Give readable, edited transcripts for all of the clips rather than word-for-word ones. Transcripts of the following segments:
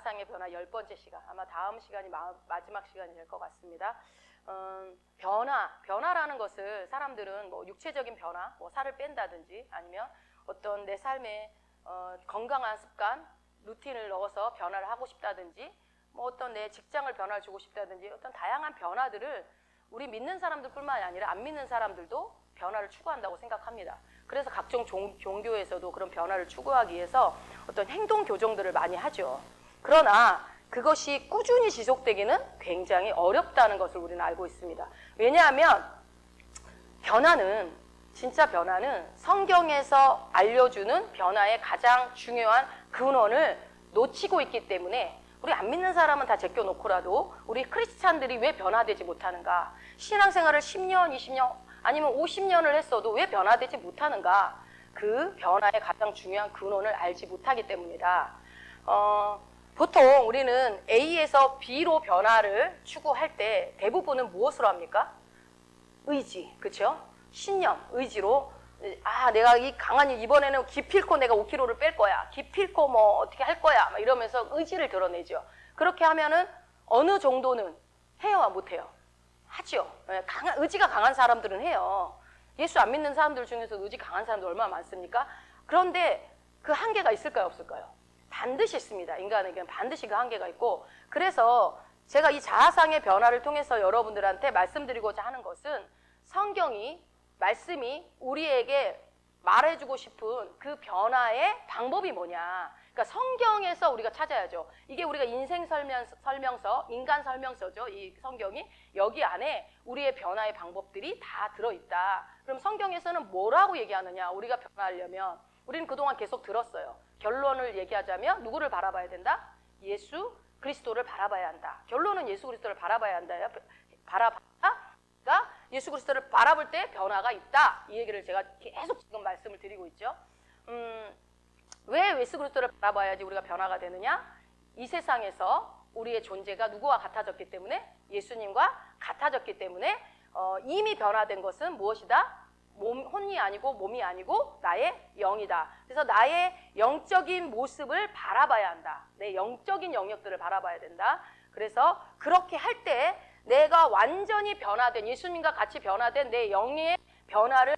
자아상의 변화 10번째 시간, 아마 다음 시간이 마지막 시간이 될 것 같습니다. 변화라는 것을 사람들은 뭐 육체적인 변화, 뭐 살을 뺀다든지 아니면 어떤 내 삶에 건강한 습관, 루틴을 넣어서 변화를 하고 싶다든지 뭐 어떤 내 직장을 변화를 주고 싶다든지 어떤 다양한 변화들을 우리 믿는 사람들뿐만 아니라 안 믿는 사람들도 변화를 추구한다고 생각합니다. 그래서 각종 종교에서도 그런 변화를 추구하기 위해서 어떤 행동 교정들을 많이 하죠. 그러나 그것이 꾸준히 지속되기는 굉장히 어렵다는 것을 우리는 알고 있습니다. 왜냐하면 진짜 변화는 성경에서 알려주는 변화의 가장 중요한 근원을 놓치고 있기 때문에 우리 안 믿는 사람은 다 제껴놓고라도 우리 크리스찬들이 왜 변화되지 못하는가? 신앙생활을 10년, 20년 아니면 50년을 했어도 왜 변화되지 못하는가? 그 변화의 가장 중요한 근원을 알지 못하기 때문이다. 보통 우리는 A에서 B로 변화를 추구할 때 대부분은 무엇으로 합니까? 의지, 그렇죠? 신념, 의지로 내가 이 강한이 이번에는 기필코 내가 5kg를 뺄 거야. 기필코 뭐 어떻게 할 거야. 막 이러면서 의지를 드러내죠. 그렇게 하면은 어느 정도는 해요, 못 해요? 하죠. 의지가 강한 사람들은 해요. 예수 안 믿는 사람들 중에서 의지 강한 사람들 얼마나 많습니까? 그런데 그 한계가 있을까요, 없을까요? 반드시 있습니다. 인간에게는 반드시 그 한계가 있고, 그래서 제가 이 자아상의 변화를 통해서 여러분들한테 말씀드리고자 하는 것은 말씀이 우리에게 말해주고 싶은 그 변화의 방법이 뭐냐. 그러니까 성경에서 우리가 찾아야죠. 이게 우리가 인생 설명서, 인간 설명서죠. 이 성경이 여기 안에 우리의 변화의 방법들이 다 들어있다. 그럼 성경에서는 뭐라고 얘기하느냐. 우리가 변화하려면 우리는 그동안 계속 들었어요. 결론을 얘기하자면 누구를 바라봐야 된다? 예수 그리스도를 바라봐야 한다. 결론은 예수 그리스도를 바라봐야 한다. 예수 그리스도를 바라볼 때 변화가 있다. 이 얘기를 제가 계속 지금 말씀을 드리고 있죠. 왜 예수 그리스도를 바라봐야지 우리가 변화가 되느냐? 이 세상에서 우리의 존재가 누구와 같아졌기 때문에, 예수님과 같아졌기 때문에 이미 변화된 것은 무엇이다? 혼이 아니고 몸이 아니고 나의 영이다. 그래서 나의 영적인 모습을 바라봐야 한다. 내 영적인 영역들을 바라봐야 된다. 그래서 그렇게 할 때 내가 완전히 변화된, 예수님과 같이 변화된 내 영의 변화를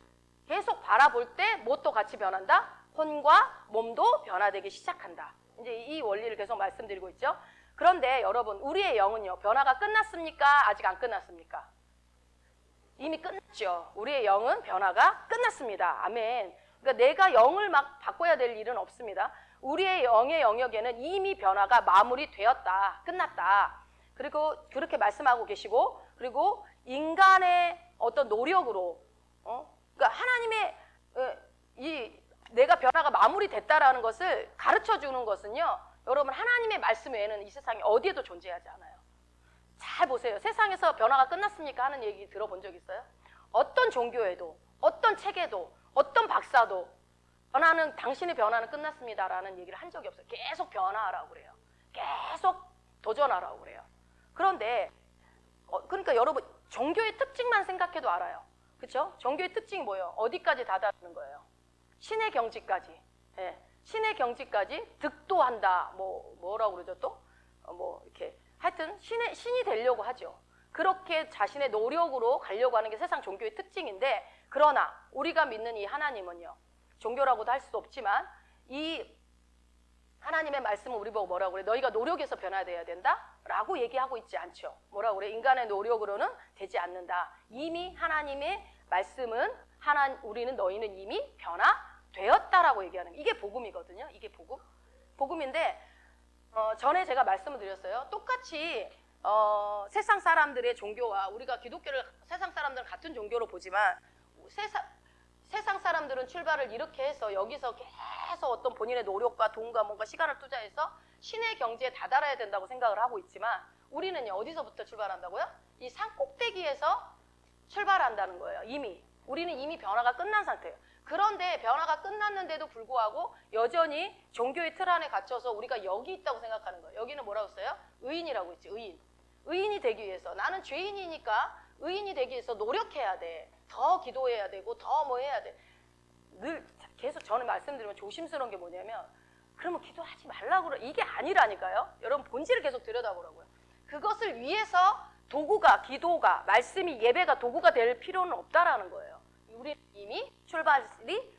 계속 바라볼 때 무엇도 같이 변한다? 혼과 몸도 변화되기 시작한다. 이제 이 원리를 계속 말씀드리고 있죠. 그런데 여러분, 우리의 영은요, 변화가 끝났습니까? 아직 안 끝났습니까? 이미 끝났죠. 우리의 영은 변화가 끝났습니다. 아멘. 그러니까 내가 영을 막 바꿔야 될 일은 없습니다. 우리의 영의 영역에는 이미 변화가 마무리되었다. 끝났다. 그리고 그렇게 말씀하고 계시고, 그리고 인간의 어떤 노력으로, 그러니까 하나님의 내가 변화가 마무리됐다라는 것을 가르쳐 주는 것은요, 여러분, 하나님의 말씀 외에는 이 세상에 어디에도 존재하지 않아요. 잘 보세요. 세상에서 변화가 끝났습니까? 하는 얘기 들어본 적 있어요? 어떤 종교에도, 어떤 책에도, 어떤 박사도 당신의 변화는 끝났습니다라는 얘기를 한 적이 없어요. 계속 변화하라고 그래요. 계속 도전하라고 그래요. 그런데 그러니까 여러분, 종교의 특징만 생각해도 알아요. 그렇죠? 종교의 특징이 뭐예요? 어디까지 다다르는 거예요? 신의 경지까지. 예. 신의 경지까지 득도한다. 뭐라고 그러죠 또? 이렇게 하여튼 신이 되려고 하죠. 그렇게 자신의 노력으로 가려고 하는 게 세상 종교의 특징인데, 그러나 우리가 믿는 이 하나님은요, 종교라고도 할 수도 없지만 이 하나님의 말씀은 우리 보고 뭐라고 그래? 너희가 노력해서 변화돼야 된다? 라고 얘기하고 있지 않죠. 뭐라고 그래? 인간의 노력으로는 되지 않는다. 이미 하나님의 말씀은 너희는 이미 변화되었다라고 얘기하는, 이게 복음이거든요. 이게 복음인데, 전에 제가 말씀을 드렸어요. 똑같이 세상 사람들의 종교와 우리가 기독교를 세상 사람들은 같은 종교로 보지만, 세상 사람들은 출발을 이렇게 해서 여기서 계속 어떤 본인의 노력과 돈과 뭔가 시간을 투자해서 신의 경지에 다다라야 된다고 생각을 하고 있지만, 우리는요, 어디서부터 출발한다고요? 이 산 꼭대기에서 출발한다는 거예요. 우리는 이미 변화가 끝난 상태예요. 그런데 변화가 끝났는데도 불구하고 여전히 종교의 틀 안에 갇혀서 우리가 여기 있다고 생각하는 거예요. 여기는 뭐라고 써요? 의인이라고 있지, 의인. 의인이 되기 위해서, 나는 죄인이니까 의인이 되기 위해서 노력해야 돼. 더 기도해야 되고 더 뭐 해야 돼. 늘 계속 저는 말씀드리면 조심스러운 게 뭐냐면, 그러면 기도하지 말라고 그래. 이게 아니라니까요. 여러분 본질을 계속 들여다보라고요. 그것을 위해서 도구가, 기도가, 말씀이, 예배가 도구가 될 필요는 없다라는 거예요. 우리 이미 출발이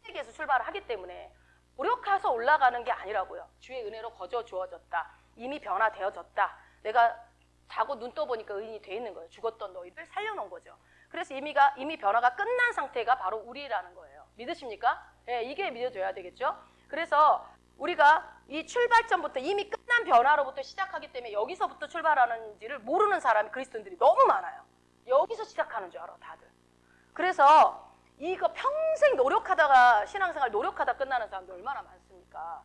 세계에서 출발을 하기 때문에 노력해서 올라가는 게 아니라고요. 주의 은혜로 거저 주어졌다. 이미 변화되어졌다. 내가 자고 눈 떠보니까 의인이 돼 있는 거예요. 죽었던 너희를 살려놓은 거죠. 그래서 이미 변화가 끝난 상태가 바로 우리라는 거예요. 믿으십니까? 네, 이게 믿어져야 되겠죠. 그래서 우리가 이 출발점부터 이미 끝난 변화로부터 시작하기 때문에 여기서부터 출발하는지를 모르는 사람이 그리스도인들이 너무 많아요. 여기서 시작하는 줄 알아, 다들. 그래서 이거 평생 노력하다가 신앙생활 노력하다 끝나는 사람들 얼마나 많습니까?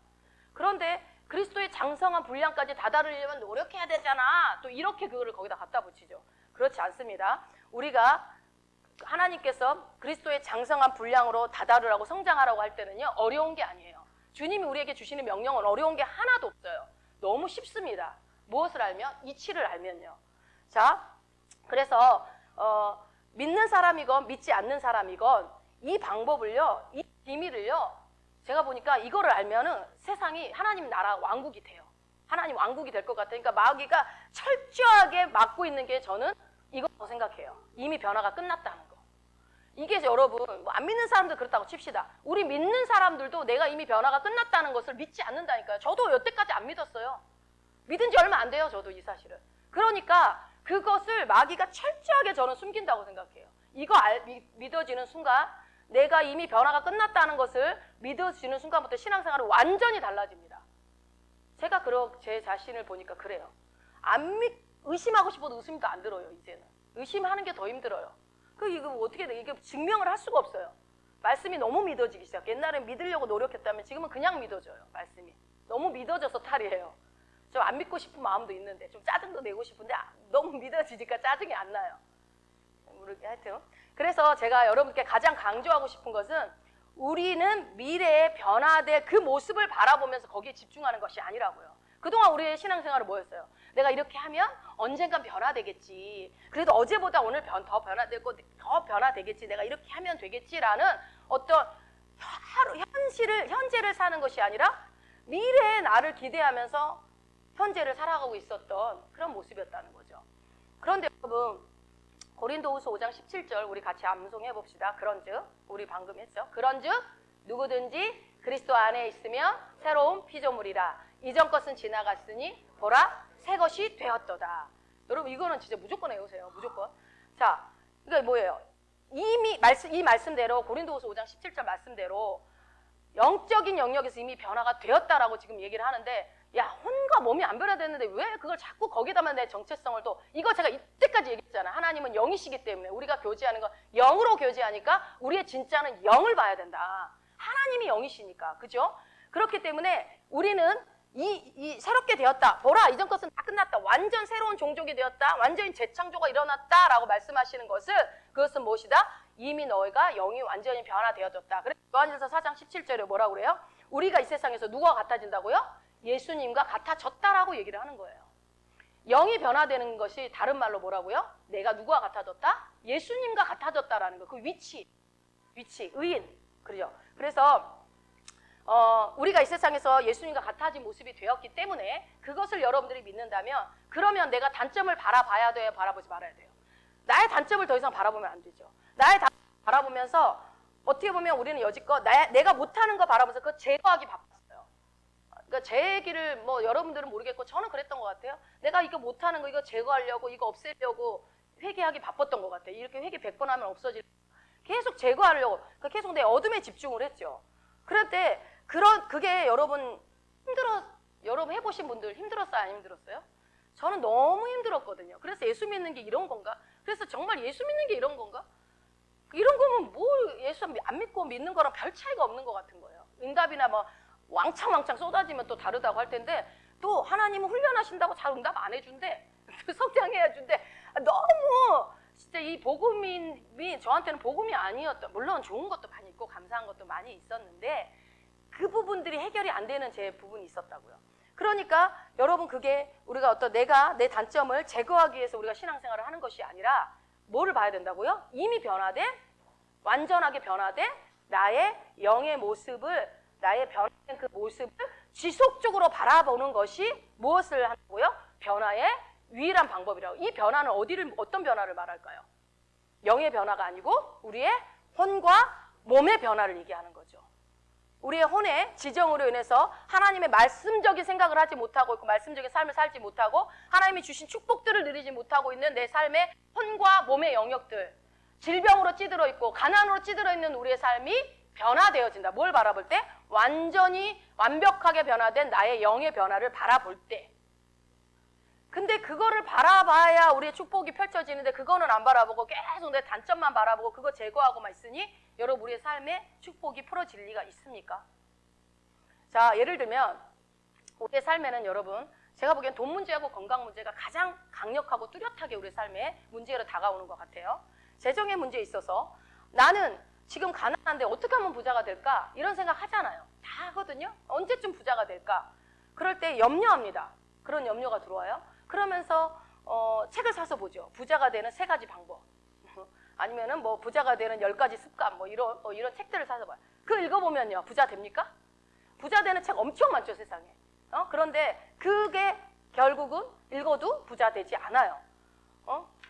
그런데 그리스도의 장성한 분량까지 다다르려면 노력해야 되잖아. 또 이렇게 그거를 거기다 갖다 붙이죠. 그렇지 않습니다. 우리가 하나님께서 그리스도의 장성한 분량으로 다다르라고 성장하라고 할 때는요, 어려운 게 아니에요. 주님이 우리에게 주시는 명령은 어려운 게 하나도 없어요. 너무 쉽습니다. 무엇을 알면? 이치를 알면요. 자, 그래서 믿는 사람이건 믿지 않는 사람이건 이 방법을요, 이 비밀을요, 제가 보니까 이거를 알면은 세상이 하나님 나라 왕국이 돼요. 하나님 왕국이 될 것 같으니까 마귀가 철저하게 막고 있는 게 저는 이거 생각해요. 이미 변화가 끝났다는 거. 이게 여러분, 안 믿는 사람들 그렇다고 칩시다. 우리 믿는 사람들도 내가 이미 변화가 끝났다는 것을 믿지 않는다니까요. 저도 여태까지 안 믿었어요. 믿은 지 얼마 안 돼요, 저도 이 사실을. 그러니까 그것을 마귀가 철저하게 저는 숨긴다고 생각해요. 이거 믿어지는 순간, 내가 이미 변화가 끝났다는 것을 믿어지는 순간부터 신앙생활은 완전히 달라집니다. 제가 제 자신을 보니까 그래요. 의심하고 싶어도 의심도 안 들어요, 이제는. 의심하는 게 더 힘들어요. 이거 어떻게 돼? 이게 증명을 할 수가 없어요. 말씀이 너무 믿어지기 시작. 옛날엔 믿으려고 노력했다면 지금은 그냥 믿어져요, 말씀이. 너무 믿어져서 탈이에요. 좀 안 믿고 싶은 마음도 있는데, 좀 짜증도 내고 싶은데 너무 믿어지니까 짜증이 안 나요. 하여튼. 그래서 제가 여러분께 가장 강조하고 싶은 것은 우리는 미래에 변화될 그 모습을 바라보면서 거기에 집중하는 것이 아니라고요. 그동안 우리의 신앙생활은 뭐였어요? 내가 이렇게 하면 언젠간 변화되겠지. 그래도 어제보다 오늘 더 변화되고 더 변화되겠지. 내가 이렇게 하면 되겠지라는 어떤 현재를 사는 것이 아니라 미래의 나를 기대하면서 현재를 살아가고 있었던 그런 모습이었다는 거죠. 그런데 여러분, 고린도후서 5장 17절 우리 같이 암송해 봅시다. 그런즉, 우리 방금 했죠. 그런즉 누구든지 그리스도 안에 있으면 새로운 피조물이라. 이전 것은 지나갔으니 보라 새 것이 되었도다. 여러분, 이거는 진짜 무조건 외우세요. 무조건. 자, 이거 뭐예요? 이 말씀대로, 고린도후서 5장 17절 말씀대로 영적인 영역에서 이미 변화가 되었다라고 지금 얘기를 하는데, 야, 혼과 몸이 안 변화됐는데 왜 그걸 자꾸 거기다만 내 정체성을 또, 이거 제가 이때까지 얘기했잖아. 하나님은 영이시기 때문에 우리가 교제하는 거 영으로 교제하니까 우리의 진짜는 영을 봐야 된다. 하나님이 영이시니까. 그죠? 그렇기 때문에 우리는 이 새롭게 되었다. 보라, 이전 것은 다 끝났다. 완전 새로운 종족이 되었다. 완전히 재창조가 일어났다라고 말씀하시는 그것은 무엇이다? 이미 너희가 영이 완전히 변화되어졌다. 그래서 요한일서 4장 17절에 뭐라고 그래요? 우리가 이 세상에서 누가 같아진다고요? 예수님과 같아졌다라고 얘기를 하는 거예요. 영이 변화되는 것이 다른 말로 뭐라고요? 내가 누구와 같아졌다? 예수님과 같아졌다라는 거. 그 위치, 의인. 그죠? 그래서 우리가 이 세상에서 예수님과 같아진 모습이 되었기 때문에 그것을 여러분들이 믿는다면, 그러면 내가 단점을 바라봐야 돼요? 바라보지 말아야 돼요? 나의 단점을 더 이상 바라보면 안 되죠. 나의 단점을 바라보면서 어떻게 보면 우리는 여지껏 내가 못하는 거 바라보면서 그거 제거하기 바빴어요. 그러니까 제 얘기를 여러분들은 모르겠고 저는 그랬던 것 같아요. 내가 이거 못하는 거 이거 제거하려고, 이거 없애려고 회개하기 바빴던 것 같아요. 이렇게 회개 100번 하면 없어질, 계속 제거하려고, 계속 내 어둠에 집중을 했죠. 그럴 때 그게 여러분 여러분 해보신 분들 힘들었어요? 안 힘들었어요? 저는 너무 힘들었거든요. 그래서 예수 믿는 게 이런 건가? 그래서 정말 예수 믿는 게 이런 건가? 이런 거면 예수 안 믿고 믿는 거랑 별 차이가 없는 것 같은 거예요. 응답이나 왕창 쏟아지면 또 다르다고 할 텐데, 또 하나님은 훈련하신다고 잘 응답 안 해준대. 성장해야 준대. 너무 진짜 이 복음이 저한테는 복음이 아니었던, 물론 좋은 것도 많이 있고 감사한 것도 많이 있었는데 그 부분들이 해결이 안 되는 제 부분이 있었다고요. 그러니까 여러분, 그게 우리가 내가 내 단점을 제거하기 위해서 우리가 신앙생활을 하는 것이 아니라 뭐를 봐야 된다고요? 이미 완전하게 변화된 나의 영의 모습을 나의 변화된 그 모습을 지속적으로 바라보는 것이 무엇을 하고요? 변화의 유일한 방법이라고. 이 변화는 어떤 변화를 말할까요? 영의 변화가 아니고 우리의 혼과 몸의 변화를 얘기하는 거죠. 우리의 혼의 지정으로 인해서 하나님의 말씀적인 생각을 하지 못하고 있고 말씀적인 삶을 살지 못하고 하나님이 주신 축복들을 누리지 못하고 있는 내 삶의 혼과 몸의 영역들, 질병으로 찌들어 있고 가난으로 찌들어 있는 우리의 삶이 변화되어진다. 뭘 바라볼 때? 완전히 완벽하게 변화된 나의 영의 변화를 바라볼 때. 근데 그거를 바라봐야 우리의 축복이 펼쳐지는데 그거는 안 바라보고 계속 내 단점만 바라보고 그거 제거하고만 있으니 여러분 우리의 삶에 축복이 풀어질 리가 있습니까? 자, 예를 들면 우리의 삶에는 여러분 제가 보기엔 돈 문제하고 건강 문제가 가장 강력하고 뚜렷하게 우리의 삶에 문제로 다가오는 것 같아요. 재정의 문제에 있어서 나는 지금 가난한데 어떻게 하면 부자가 될까? 이런 생각 하잖아요. 다 하거든요. 언제쯤 부자가 될까? 그럴 때 염려합니다. 그런 염려가 들어와요. 그러면서 책을 사서 보죠. 부자가 되는 3가지 방법. 아니면은 뭐 부자가 되는 10가지 습관 뭐 이런 책들을 사서 봐요. 그거 읽어보면요. 부자 됩니까? 부자 되는 책 엄청 많죠, 세상에. 그런데 그게 결국은 읽어도 부자 되지 않아요.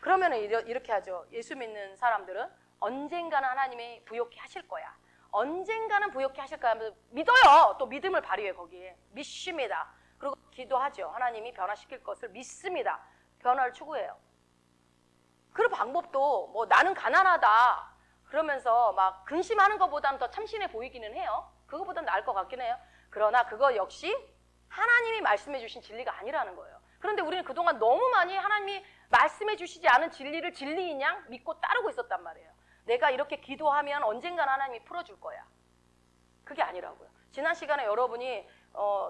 그러면은 이렇게 하죠. 예수 믿는 사람들은 언젠가는 하나님이 부욕해 하실 거야. 언젠가는 부욕해 하실 거야 하면서 믿어요. 또 믿음을 발휘해 거기에. 믿습니다. 그리고 기도하죠. 하나님이 변화시킬 것을 믿습니다. 변화를 추구해요. 그 방법도 뭐 나는 가난하다 그러면서 막 근심하는 것보다는 더 참신해 보이기는 해요. 그거보다는 나을 것 같긴 해요. 그러나 그거 역시 하나님이 말씀해 주신 진리가 아니라는 거예요. 그런데 우리는 그동안 너무 많이 하나님이 말씀해 주시지 않은 진리를 진리인 양 믿고 따르고 있었단 말이에요. 내가 이렇게 기도하면 언젠간 하나님이 풀어줄 거야. 그게 아니라고요. 지난 시간에 여러분이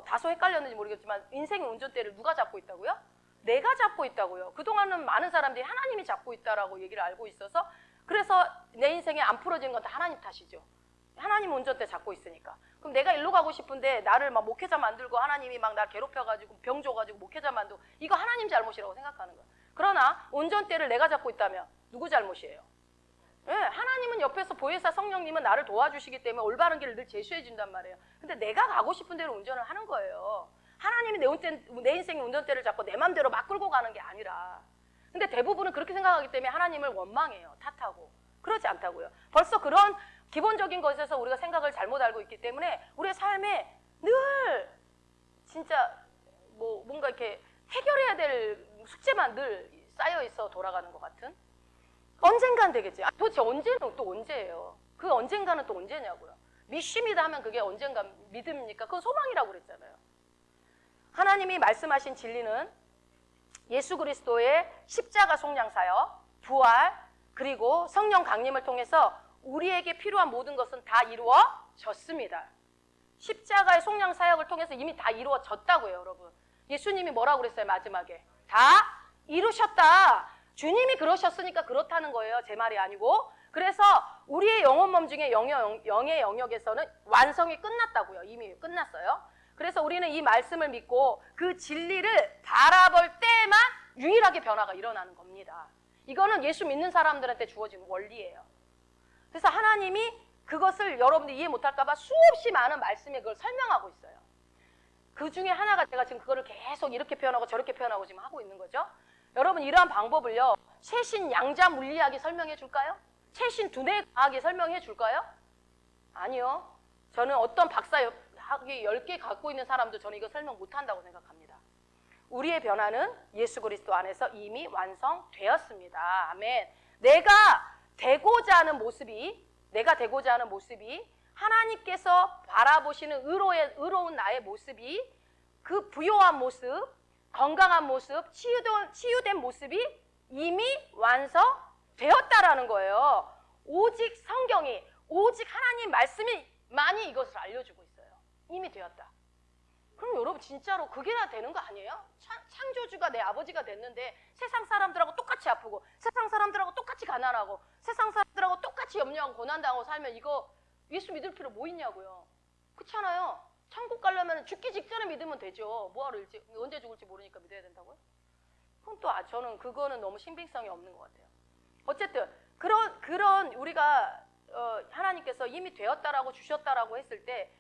다소 헷갈렸는지 모르겠지만 인생의 운전대를 누가 잡고 있다고요? 내가 잡고 있다고요. 그동안은 많은 사람들이 하나님이 잡고 있다라고 얘기를 알고 있어서 그래서 내 인생에 안 풀어지는 건 다 하나님 탓이죠. 하나님 운전대 잡고 있으니까. 그럼 내가 일로 가고 싶은데 나를 막 목회자 만들고 하나님이 막 날 괴롭혀가지고 병 줘가지고 목회자 만들고 이거 하나님 잘못이라고 생각하는 거예요. 그러나 운전대를 내가 잡고 있다면 누구 잘못이에요? 네, 하나님은 옆에서 보혜사 성령님은 나를 도와주시기 때문에 올바른 길을 늘 제시해 준단 말이에요. 근데 내가 가고 싶은 대로 운전을 하는 거예요. 하나님이 내 인생의 운전대를 잡고 내 맘대로 막 끌고 가는 게 아니라. 근데 대부분은 그렇게 생각하기 때문에 하나님을 원망해요. 탓하고. 그렇지 않다고요. 벌써 그런 기본적인 것에서 우리가 생각을 잘못 알고 있기 때문에 우리의 삶에 늘 진짜 뭔가 이렇게 해결해야 될 숙제만 늘 쌓여 있어 돌아가는 것 같은. 언젠간 되겠지. 도대체 언제는 또 언제예요? 그 언젠가는 또 언제냐고요. 믿습니다 하면 그게 언젠가 믿음입니까? 그건 소망이라고 그랬잖아요. 하나님이 말씀하신 진리는 예수 그리스도의 십자가 속량사역, 부활, 그리고 성령 강림을 통해서 우리에게 필요한 모든 것은 다 이루어졌습니다. 십자가의 속량사역을 통해서 이미 다 이루어졌다고요, 여러분. 예수님이 뭐라고 그랬어요, 마지막에? 다 이루셨다. 주님이 그러셨으니까 그렇다는 거예요. 제 말이 아니고. 그래서 우리의 영혼 몸 중에 영의 영역에서는 완성이 끝났다고요. 이미 끝났어요. 그래서 우리는 이 말씀을 믿고 그 진리를 바라볼 때만 유일하게 변화가 일어나는 겁니다. 이거는 예수 믿는 사람들한테 주어진 원리예요. 그래서 하나님이 그것을 여러분들이 이해 못할까 봐 수없이 많은 말씀에 그걸 설명하고 있어요. 그 중에 하나가 제가 지금 그거를 계속 이렇게 표현하고 저렇게 표현하고 지금 하고 있는 거죠. 여러분 이러한 방법을요. 최신 양자 물리학이 설명해 줄까요? 최신 두뇌 과학이 설명해 줄까요? 아니요. 저는 어떤 박사학위 10개 갖고 있는 사람도 저는 이거 설명 못한다고 생각합니다. 우리의 변화는 예수 그리스도 안에서 이미 완성되었습니다. 아멘. 내가 되고자 하는 모습이 하나님께서 바라보시는 의로운 나의 모습이 그 부요한 모습, 건강한 모습, 치유된 모습이 이미 완성되었다라는 거예요. 오직 성경이, 오직 하나님 말씀이 많이 이것을 알려주고 있어요. 이미 되었다. 그럼 여러분 진짜로 그게 다 되는 거 아니에요? 창조주가 내 아버지가 됐는데 세상 사람들하고 똑같이 아프고 세상 사람들하고 똑같이 가난하고 세상 사람들하고 똑같이 염려하고 고난당하고 살면 이거 예수 믿을 필요 뭐 있냐고요. 그렇잖아요. 천국 가려면 죽기 직전에 믿으면 되죠. 뭐하러 언제 죽을지 모르니까 믿어야 된다고요? 그럼 또 저는 그거는 너무 신빙성이 없는 것 같아요. 어쨌든 그런 우리가 하나님께서 이미 되었다라고 주셨다라고 했을 때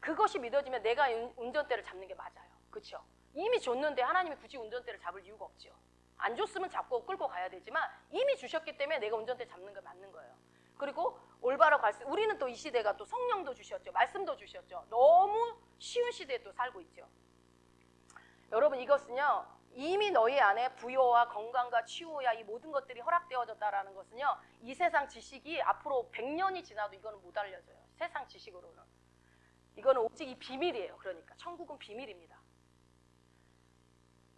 그것이 믿어지면 내가 운전대를 잡는 게 맞아요. 그렇죠? 이미 줬는데 하나님이 굳이 운전대를 잡을 이유가 없죠. 안 줬으면 잡고 끌고 가야 되지만 이미 주셨기 때문에 내가 운전대 잡는 게 맞는 거예요. 그리고 올바로 갈 수, 우리는 또 이 시대가 또 성령도 주셨죠. 말씀도 주셨죠. 너무 쉬운 시대에 또 살고 있죠. 여러분, 이것은요, 이미 너희 안에 부여와 건강과 치유와 이 모든 것들이 허락되어졌다라는 것은요, 이 세상 지식이 앞으로 100년이 지나도 이거는 못 알려져요. 세상 지식으로는. 이거는 오직 이 비밀이에요. 그러니까 천국은 비밀입니다.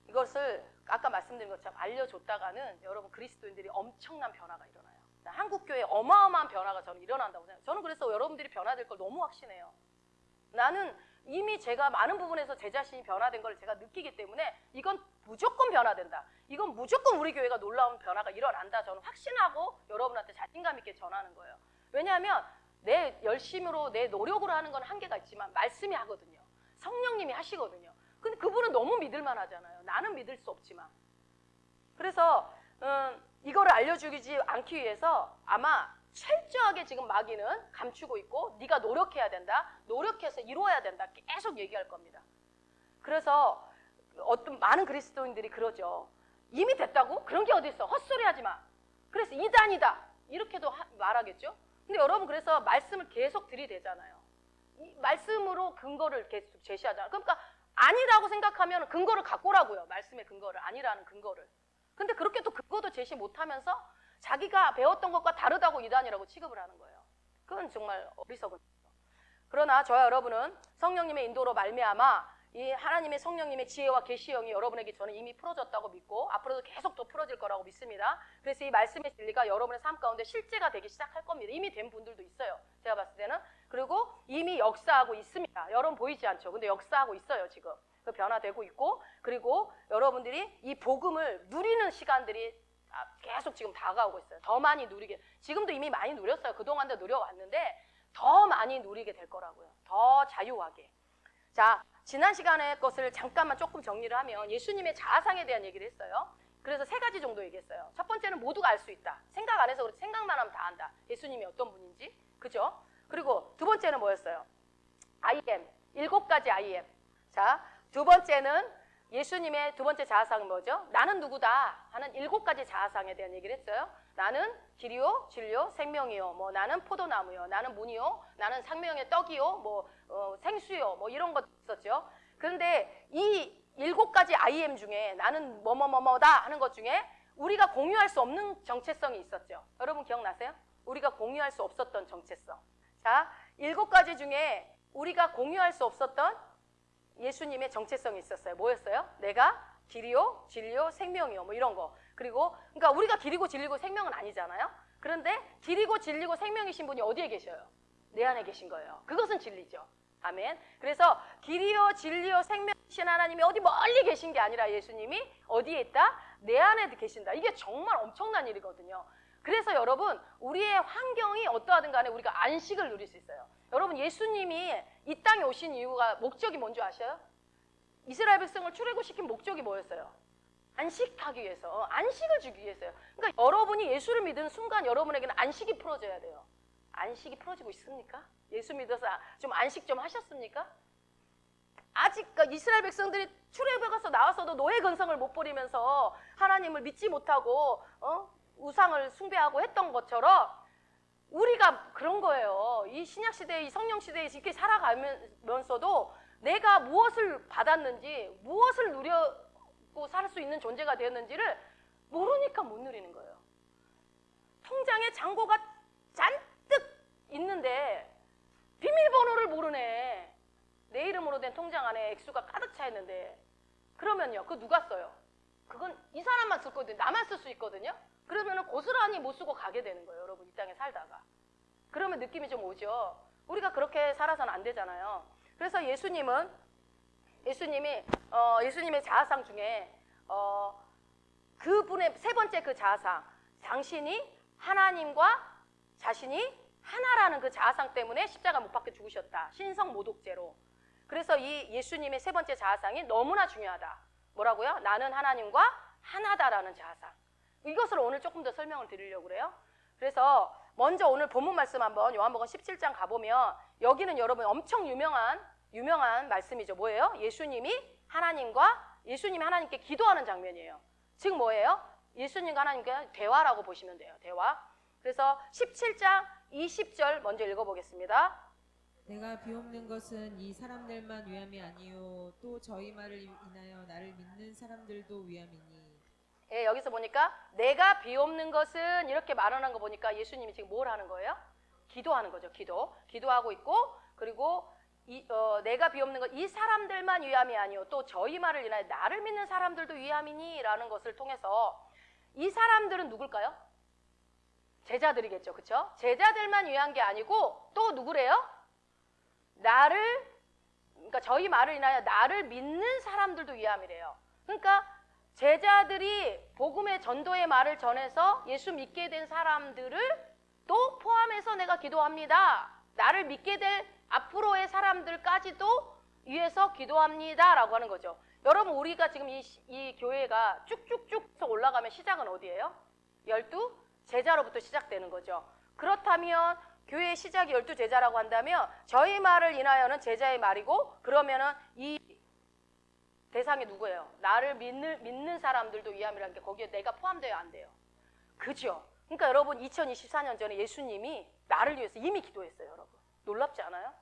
이것을 아까 말씀드린 것처럼 알려줬다가는 여러분 그리스도인들이 엄청난 변화가 일어나요. 한국교회에 어마어마한 변화가 저는 일어난다고 생각해요. 저는 그래서 여러분들이 변화될 걸 너무 확신해요. 나는 이미 제가 많은 부분에서 제 자신이 변화된 걸 제가 느끼기 때문에 이건 무조건 변화된다. 이건 무조건 우리 교회가 놀라운 변화가 일어난다. 저는 확신하고 여러분한테 자신감 있게 전하는 거예요. 왜냐하면 내 열심으로 내 노력으로 하는 건 한계가 있지만 말씀이 하거든요. 성령님이 하시거든요. 근데 그분은 너무 믿을만 하잖아요. 나는 믿을 수 없지만. 그래서 이거를 알려주지 않기 위해서 아마 철저하게 지금 마귀는 감추고 있고 네가 노력해야 된다. 노력해서 이루어야 된다. 계속 얘기할 겁니다. 그래서 어떤 많은 그리스도인들이 그러죠. 이미 됐다고? 그런 게 어디 있어? 헛소리 하지 마. 그래서 이단이다. 이렇게도 말하겠죠. 근데 여러분 그래서 말씀을 계속 들이대잖아요. 이 말씀으로 근거를 계속 제시하잖아요. 그러니까 아니라고 생각하면 근거를 갖고 오라고요. 말씀의 근거를. 아니라는 근거를. 근데 그렇게 또 근거도 제시 못하면서 자기가 배웠던 것과 다르다고 이단이라고 취급을 하는 거예요. 그건 정말 어리석은 거죠. 그러나 저와 여러분은 성령님의 인도로 말미암아 이 하나님의 성령님의 지혜와 계시의 영이 여러분에게 저는 이미 풀어졌다고 믿고 앞으로도 계속 또 풀어질 거라고 믿습니다. 그래서 이 말씀의 진리가 여러분의 삶 가운데 실제가 되기 시작할 겁니다. 이미 된 분들도 있어요. 제가 봤을 때는. 그리고 이미 역사하고 있습니다. 여러분 보이지 않죠? 근데 역사하고 있어요, 지금. 변화되고 있고, 그리고 여러분들이 이 복음을 누리는 시간들이 계속 지금 다가오고 있어요. 더 많이 누리게. 지금도 이미 많이 누렸어요. 그동안도 누려왔는데 더 많이 누리게 될 거라고요. 더 자유하게. 자, 지난 시간의 것을 잠깐만 조금 정리를 하면 예수님의 자아상에 대한 얘기를 했어요. 그래서 3가지 정도 얘기했어요. 첫 번째는 모두가 알 수 있다. 생각 안 해서 그렇지 생각만 하면 다 안다. 예수님이 어떤 분인지. 그죠? 그리고 두 번째는 뭐였어요? I am. 7가지 I am. 자, 두 번째는 예수님의 두 번째 자아상은 뭐죠? 나는 누구다 하는 7가지 자아상에 대한 얘기를 했어요. 나는 길이요, 진리요, 생명이요. 뭐 나는 포도나무요, 나는 문이요, 나는 생명의 떡이요, 뭐 생수요, 뭐 이런 것 있었죠. 그런데 이 7가지 I am 중에 나는 뭐뭐뭐뭐다 하는 것 중에 우리가 공유할 수 없는 정체성이 있었죠. 여러분 기억나세요? 우리가 공유할 수 없었던 정체성. 자, 7가지 중에 우리가 공유할 수 없었던 예수님의 정체성이 있었어요. 뭐였어요? 내가 길이요, 진리요, 생명이요. 뭐 이런 거. 그리고 그러니까 우리가 길이고 진리고 생명은 아니잖아요. 그런데 길이고 진리고 생명이신 분이 어디에 계셔요? 내 안에 계신 거예요. 그것은 진리죠. 아멘. 그래서 길이요, 진리요, 생명이신 하나님이 어디 멀리 계신 게 아니라 예수님이 어디에 있다? 내 안에 계신다. 이게 정말 엄청난 일이거든요. 그래서 여러분 우리의 환경이 어떠하든 간에 우리가 안식을 누릴 수 있어요. 여러분 예수님이 이 땅에 오신 이유가 목적이 뭔지 아셔요? 이스라엘 백성을 출애굽시킨 목적이 뭐였어요? 안식하기 위해서, 안식을 주기 위해서요. 그러니까 여러분이 예수를 믿는 순간 여러분에게는 안식이 풀어져야 돼요. 안식이 풀어지고 있습니까? 예수 믿어서 좀 안식 좀 하셨습니까? 아직 이스라엘 백성들이 출애굽에서 나와서도 노예 근성을 못 버리면서 하나님을 믿지 못하고 우상을 숭배하고 했던 것처럼 우리가 그런 거예요. 이 신약시대, 이 성령시대에 이렇게 살아가면서도 내가 무엇을 받았는지, 무엇을 누렸고 살 수 있는 존재가 되었는지를 모르니까 못 누리는 거예요. 통장에 잔고가 잔뜩 있는데 비밀번호를 모르네. 내 이름으로 된 통장 안에 액수가 가득 차 있는데 그러면요, 그거 누가 써요? 그건 이 사람만 쓸 거거든요. 나만 쓸 수 있거든요. 그러면은 고스란히 못 쓰고 가게 되는 거예요. 여러분 이 땅에 살다가. 그러면 느낌이 좀 오죠. 우리가 그렇게 살아서는 안 되잖아요. 그래서 예수님이 예수님의 자아상 중에 그분의 세 번째 그 자아상, 당신이 하나님과 자신이 하나라는 그 자아상 때문에 십자가 못 박혀 죽으셨다. 신성 모독죄로. 그래서 이 예수님의 세 번째 자아상이 너무나 중요하다. 뭐라고요? 나는 하나님과 하나다라는 자아상. 이것을 오늘 조금 더 설명을 드리려고 그래요. 그래서 먼저 오늘 본문 말씀 한번 요한복음 17장 가보면 여기는 여러분 엄청 유명한 말씀이죠. 뭐예요? 예수님이 하나님께 기도하는 장면이에요. 즉 뭐예요? 예수님과 하나님께 대화라고 보시면 돼요. 대화. 그래서 17장 20절 먼저 읽어보겠습니다. 내가 비옵는 것은 이 사람들만 위함이 아니요 또 저희 말을 인하여 나를 믿는 사람들도 위함이니. 예, 여기서 보니까 내가 비옵는 것은 이렇게 말하는 거 보니까 예수님이 지금 뭘 하는 거예요? 기도하는 거죠. 기도하고 있고, 그리고 내가 비옵는 것 이 사람들만 위함이 아니요 또 저희 말을 인하여 나를 믿는 사람들도 위함이니 라는 것을 통해서 이 사람들은 누굴까요? 제자들이겠죠. 그렇죠? 제자들만 위한 게 아니고 또 누구래요? 그러니까 저희 말을 인하여 나를 믿는 사람들도 위함이래요. 그러니까 제자들이 복음의 전도의 말을 전해서 예수 믿게 된 사람들을 또 포함해서 내가 기도합니다. 나를 믿게 될 앞으로의 사람들까지도 위해서 기도합니다 라고 하는 거죠. 여러분 우리가 지금 이 교회가 쭉쭉쭉 올라가면 시작은 어디예요? 12 제자로부터 시작되는 거죠. 그렇다면 교회의 시작이 12 제자라고 한다면 저희 말을 인하여는 제자의 말이고, 그러면은 이 대상이 누구예요? 나를 믿는 사람들도 위함이라는 게 거기에 내가 포함되어야 안 돼요. 그죠? 그러니까 여러분 2024년 전에 예수님이 나를 위해서 이미 기도했어요. 여러분 놀랍지 않아요?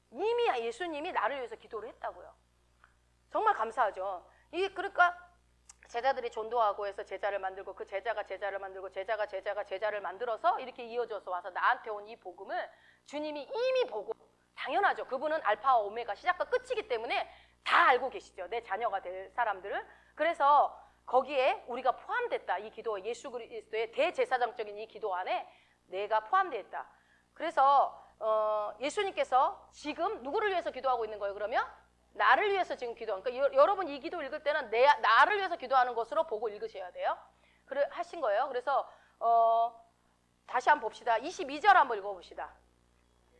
이미 예수님이 나를 위해서 기도를 했다고요. 정말 감사하죠. 그러니까 제자들이 전도하고 해서 제자를 만들고 그 제자가 제자를 만들고 제자가 제자를 만들어서 이렇게 이어져서 와서 나한테 온 이 복음을 주님이 이미 보고, 당연하죠. 그분은 알파와 오메가 시작과 끝이기 때문에 다 알고 계시죠. 내 자녀가 될 사람들을. 그래서 거기에 우리가 포함됐다. 이 기도, 예수 그리스도의 대제사장적인 이 기도 안에 내가 포함되어 있다. 그래서 예수님께서 지금 누구를 위해서 기도하고 있는 거예요? 그러면 나를 위해서 지금 기도하는. 그러니까 여러분 이 기도 읽을 때는 나를 위해서 기도하는 것으로 보고 읽으셔야 돼요. 그래 하신 거예요. 그래서 다시 한번 봅시다. 22절 한번 읽어봅시다.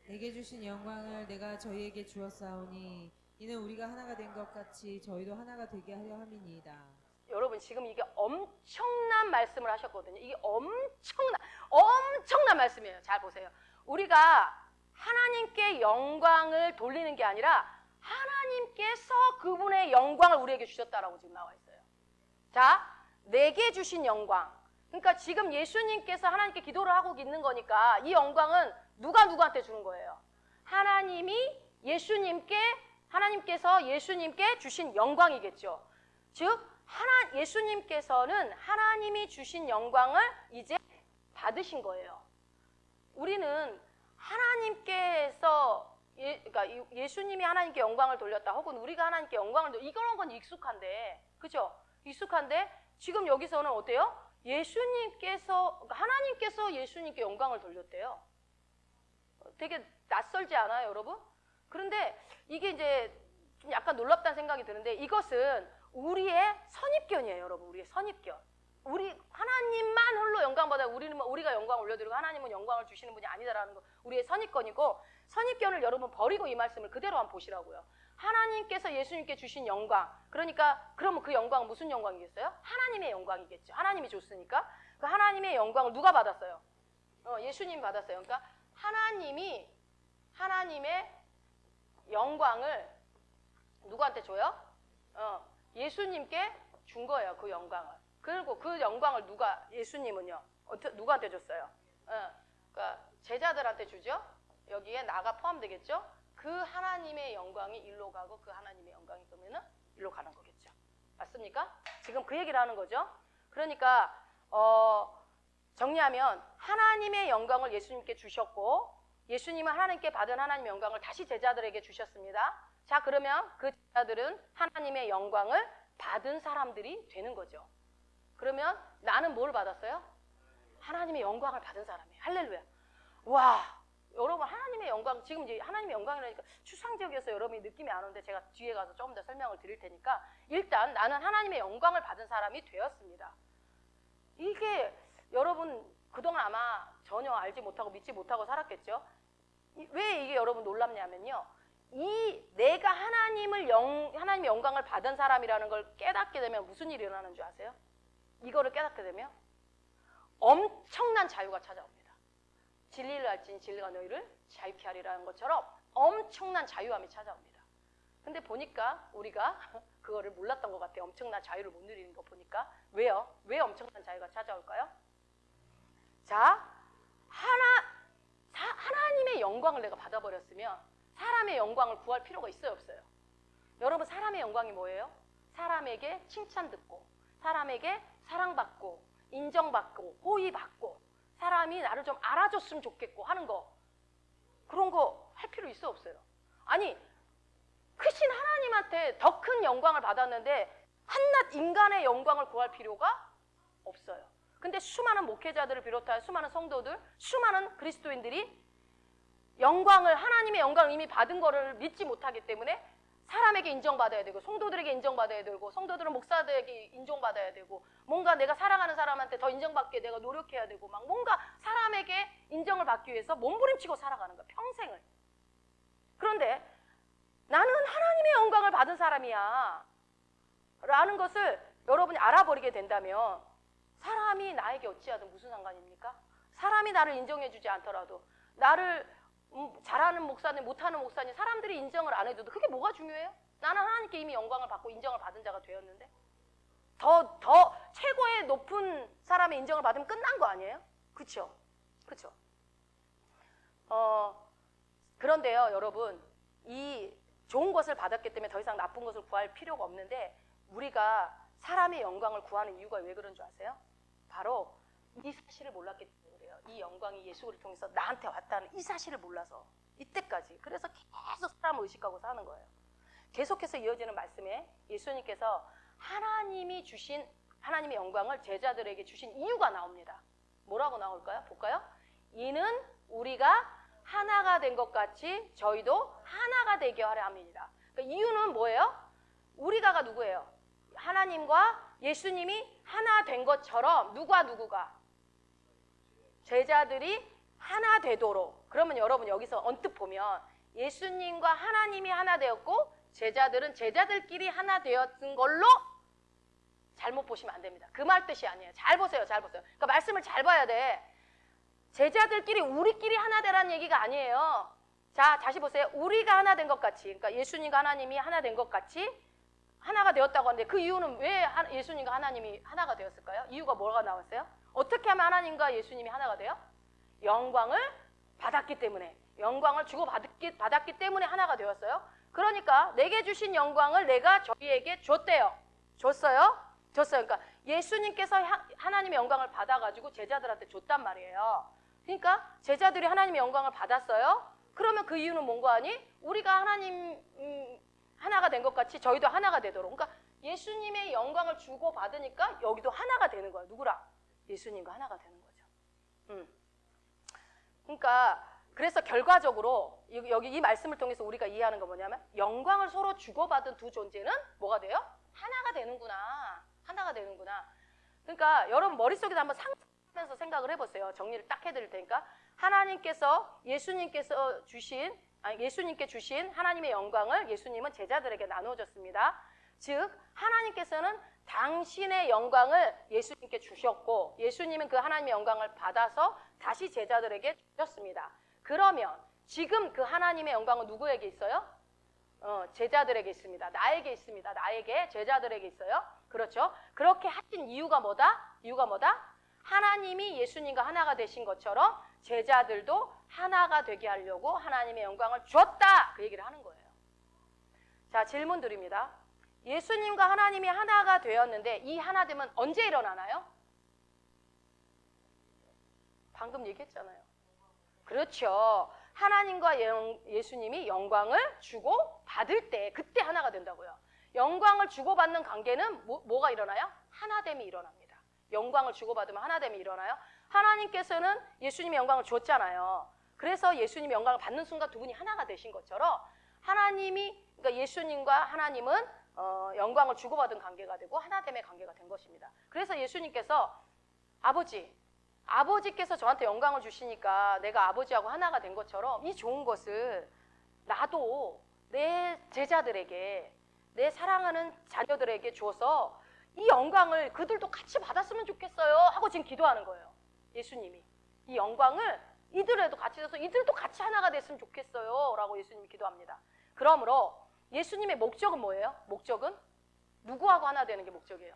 내게 주신 영광을 내가 저희에게 주었사오니 이는 우리가 하나가 된 것 같이 저희도 하나가 되게 하려 함이니이다. 여러분 지금 이게 엄청난 말씀을 하셨거든요. 이게 엄청난 말씀이에요. 잘 보세요. 우리가 하나님께 영광을 돌리는 게 아니라 하나님께서 그분의 영광을 우리에게 주셨다라고 지금 나와 있어요. 자, 내게 주신 영광. 그러니까 지금 예수님께서 하나님께 기도를 하고 있는 거니까 이 영광은 누구한테 주는 거예요? 하나님께서 예수님께 주신 영광이겠죠. 즉 예수님께서는 하나님이 주신 영광을 이제 받으신 거예요. 우리는 하나님께서 그러니까 예수님이 하나님께 영광을 돌렸다 혹은 우리가 하나님께 영광을 돌렸다, 이런 건 익숙한데, 그죠? 익숙한데 지금 여기서는 어때요? 하나님께서 예수님께 영광을 돌렸대요. 되게 낯설지 않아요, 여러분? 그런데 이게 이제 좀 약간 놀랍다는 생각이 드는데, 이것은 우리의 선입견이에요, 여러분. 우리의 선입견. 우리 하나님만 홀로 영광받아요. 우리가 영광 올려드리고 하나님은 영광을 주시는 분이 아니다라는 거 우리의 선입견이고, 선입견을 여러분 버리고 이 말씀을 그대로 한번 보시라고요. 하나님께서 예수님께 주신 영광, 그러면 그 영광은 무슨 영광이겠어요? 하나님의 영광이겠죠. 하나님이 줬으니까. 그 하나님의 영광을 누가 받았어요? 예수님이 받았어요. 그러니까 하나님의 영광을 누구한테 줘요? 예수님께 준 거예요. 그 영광을. 그리고 그 영광을 예수님은요, 누구한테 줬어요? 그러니까 제자들한테 주죠. 여기에 나가 포함되겠죠. 그 하나님의 영광이 일로 가고 그 하나님의 영광이 그러면은 일로 가는 거겠죠. 맞습니까? 지금 그 얘기를 하는 거죠. 그러니까 정리하면 하나님의 영광을 예수님께 주셨고, 예수님은 하나님께 받은 하나님의 영광을 다시 제자들에게 주셨습니다. 자, 그러면 그 제자들은 하나님의 영광을 받은 사람들이 되는 거죠. 그러면 나는 뭘 받았어요? 하나님의 영광을 받은 사람이에요. 할렐루야. 와, 여러분 하나님의 영광, 지금 이제 하나님의 영광이라니까 추상적이어서 여러분이 느낌이 안 오는데 제가 뒤에 가서 조금 더 설명을 드릴 테니까, 일단 나는 하나님의 영광을 받은 사람이 되었습니다. 이게 여러분 그동안 아마 전혀 알지 못하고 믿지 못하고 살았겠죠. 왜 이게 여러분 놀랍냐면요, 내가 하나님의 영광을 받은 사람이라는 걸 깨닫게 되면 무슨 일이 일어나는 줄 아세요? 이거를 깨닫게 되면 엄청난 자유가 찾아옵니다. 진리를 알지니 진리가 너희를 자유케 하리라는 것처럼 엄청난 자유함이 찾아옵니다. 근데 보니까 우리가 그거를 몰랐던 것 같아요. 엄청난 자유를 못 누리는 거 보니까. 왜요? 왜 엄청난 자유가 찾아올까요? 자, 하나님의 영광을 내가 받아버렸으면 사람의 영광을 구할 필요가 있어요, 없어요? 여러분, 사람의 영광이 뭐예요? 사람에게 칭찬 듣고, 사람에게 사랑받고, 인정받고, 호의받고, 사람이 나를 좀 알아줬으면 좋겠고 하는 거, 그런 거 할 필요 있어요, 없어요? 아니, 크신 하나님한테 더 큰 영광을 받았는데 한낱 인간의 영광을 구할 필요가 없어요. 근데 수많은 목회자들을 비롯하여 수많은 성도들, 수많은 그리스도인들이 하나님의 영광을 이미 받은 거를 믿지 못하기 때문에 사람에게 인정받아야 되고, 성도들에게 인정받아야 되고, 성도들은 목사들에게 인정받아야 되고, 뭔가 내가 사랑하는 사람한테 더 인정받게 내가 노력해야 되고, 막 뭔가 사람에게 인정을 받기 위해서 몸부림치고 살아가는 거야, 평생을. 그런데 나는 하나님의 영광을 받은 사람이야 라는 것을 여러분이 알아버리게 된다면, 사람이 나에게 어찌하든 무슨 상관입니까? 사람이 나를 인정해 주지 않더라도, 나를 잘하는 목사님, 못하는 목사님, 사람들이 인정을 안 해줘도 그게 뭐가 중요해요? 나는 하나님께 이미 영광을 받고 인정을 받은 자가 되었는데, 더 최고의 높은 사람의 인정을 받으면 끝난 거 아니에요? 그렇죠? 그렇죠? 그런데요, 여러분, 이 좋은 것을 받았기 때문에 더 이상 나쁜 것을 구할 필요가 없는데, 우리가 사람의 영광을 구하는 이유가 왜 그런 줄 아세요? 바로 이 사실을 몰랐기 때문에 그래요. 이 영광이 예수를 통해서 나한테 왔다는 이 사실을 몰라서, 이때까지. 그래서 계속 사람을 의식하고 사는 거예요. 계속해서 이어지는 말씀에 예수님께서 하나님이 주신 하나님의 영광을 제자들에게 주신 이유가 나옵니다. 뭐라고 나올까요? 볼까요? 이는 우리가 하나가 된 것 같이 저희도 하나가 되게 하려 함이니라. 그러니까 이유는 뭐예요? 우리가가 누구예요? 하나님과 예수님이 하나 된 것처럼 누구가 제자들이 하나 되도록. 그러면 여러분, 여기서 언뜻 보면 예수님과 하나님이 하나 되었고 제자들은 제자들끼리 하나 되었던 걸로 잘못 보시면 안 됩니다. 그 말 뜻이 아니에요. 잘 보세요, 잘 보세요. 그러니까 말씀을 잘 봐야 돼. 제자들끼리 우리끼리 하나 되라는 얘기가 아니에요. 자, 다시 보세요. 우리가 하나 된 것 같이, 그러니까 예수님과 하나님이 하나 된 것 같이 하나가 되었다고 하는데, 그 이유는 왜 예수님과 하나님이 하나가 되었을까요? 이유가 뭐가 나왔어요? 어떻게 하면 하나님과 예수님이 하나가 돼요? 영광을 받았기 때문에, 영광을 주고받았기 때문에 하나가 되었어요. 그러니까 내게 주신 영광을 내가 저희에게 줬대요. 줬어요. 그러니까 예수님께서 하나님의 영광을 받아가지고 제자들한테 줬단 말이에요. 그러니까 제자들이 하나님의 영광을 받았어요. 그러면 그 이유는 뭔가 하니? 우리가 하나님 하나가 된 것 같이 저희도 하나가 되도록. 그러니까 예수님의 영광을 주고받으니까 여기도 하나가 되는 거예요. 누구랑? 예수님과 하나가 되는 거죠. 그러니까 그래서 결과적으로 여기 이 말씀을 통해서 우리가 이해하는 건 뭐냐면, 영광을 서로 주고받은 두 존재는 뭐가 돼요? 하나가 되는구나. 하나가 되는구나. 그러니까 여러분 머릿속에서 한번 상상하면서 생각을 해보세요. 정리를 딱 해드릴 테니까. 하나님께서 예수님께 주신 하나님의 영광을 예수님은 제자들에게 나누어줬습니다. 즉 하나님께서는 당신의 영광을 예수님께 주셨고, 예수님은 그 하나님의 영광을 받아서 다시 제자들에게 주셨습니다. 그러면 지금 그 하나님의 영광은 누구에게 있어요? 제자들에게 있습니다. 나에게 있습니다. 나에게, 제자들에게 있어요. 그렇죠? 그렇게 하신 이유가 뭐다? 하나님이 예수님과 하나가 되신 것처럼 제자들도 하나가 되게 하려고 하나님의 영광을 주었다, 그 얘기를 하는 거예요. 자, 질문 드립니다. 예수님과 하나님이 하나가 되었는데 이 하나됨은 언제 일어나나요? 방금 얘기했잖아요. 그렇죠. 하나님과 예수님이 영광을 주고 받을 때, 그때 하나가 된다고요. 영광을 주고받는 관계는 뭐가 일어나요? 하나됨이 일어납니다. 영광을 주고받으면 하나됨이 일어나요. 하나님께서는 예수님의 영광을 줬잖아요. 그래서 예수님의 영광을 받는 순간 두 분이 하나가 되신 것처럼, 그러니까 예수님과 하나님은 영광을 주고받은 관계가 되고 하나됨의 관계가 된 것입니다. 그래서 예수님께서 아버지께서 저한테 영광을 주시니까 내가 아버지하고 하나가 된 것처럼 이 좋은 것을 나도 내 제자들에게, 내 사랑하는 자녀들에게 주어서 이 영광을 그들도 같이 받았으면 좋겠어요 하고 지금 기도하는 거예요. 예수님이 이 영광을 이들에도 같이 있어서 이들도 같이 하나가 됐으면 좋겠어요 라고 예수님이 기도합니다. 그러므로 예수님의 목적은 뭐예요? 목적은 누구하고 하나 되는 게 목적이에요?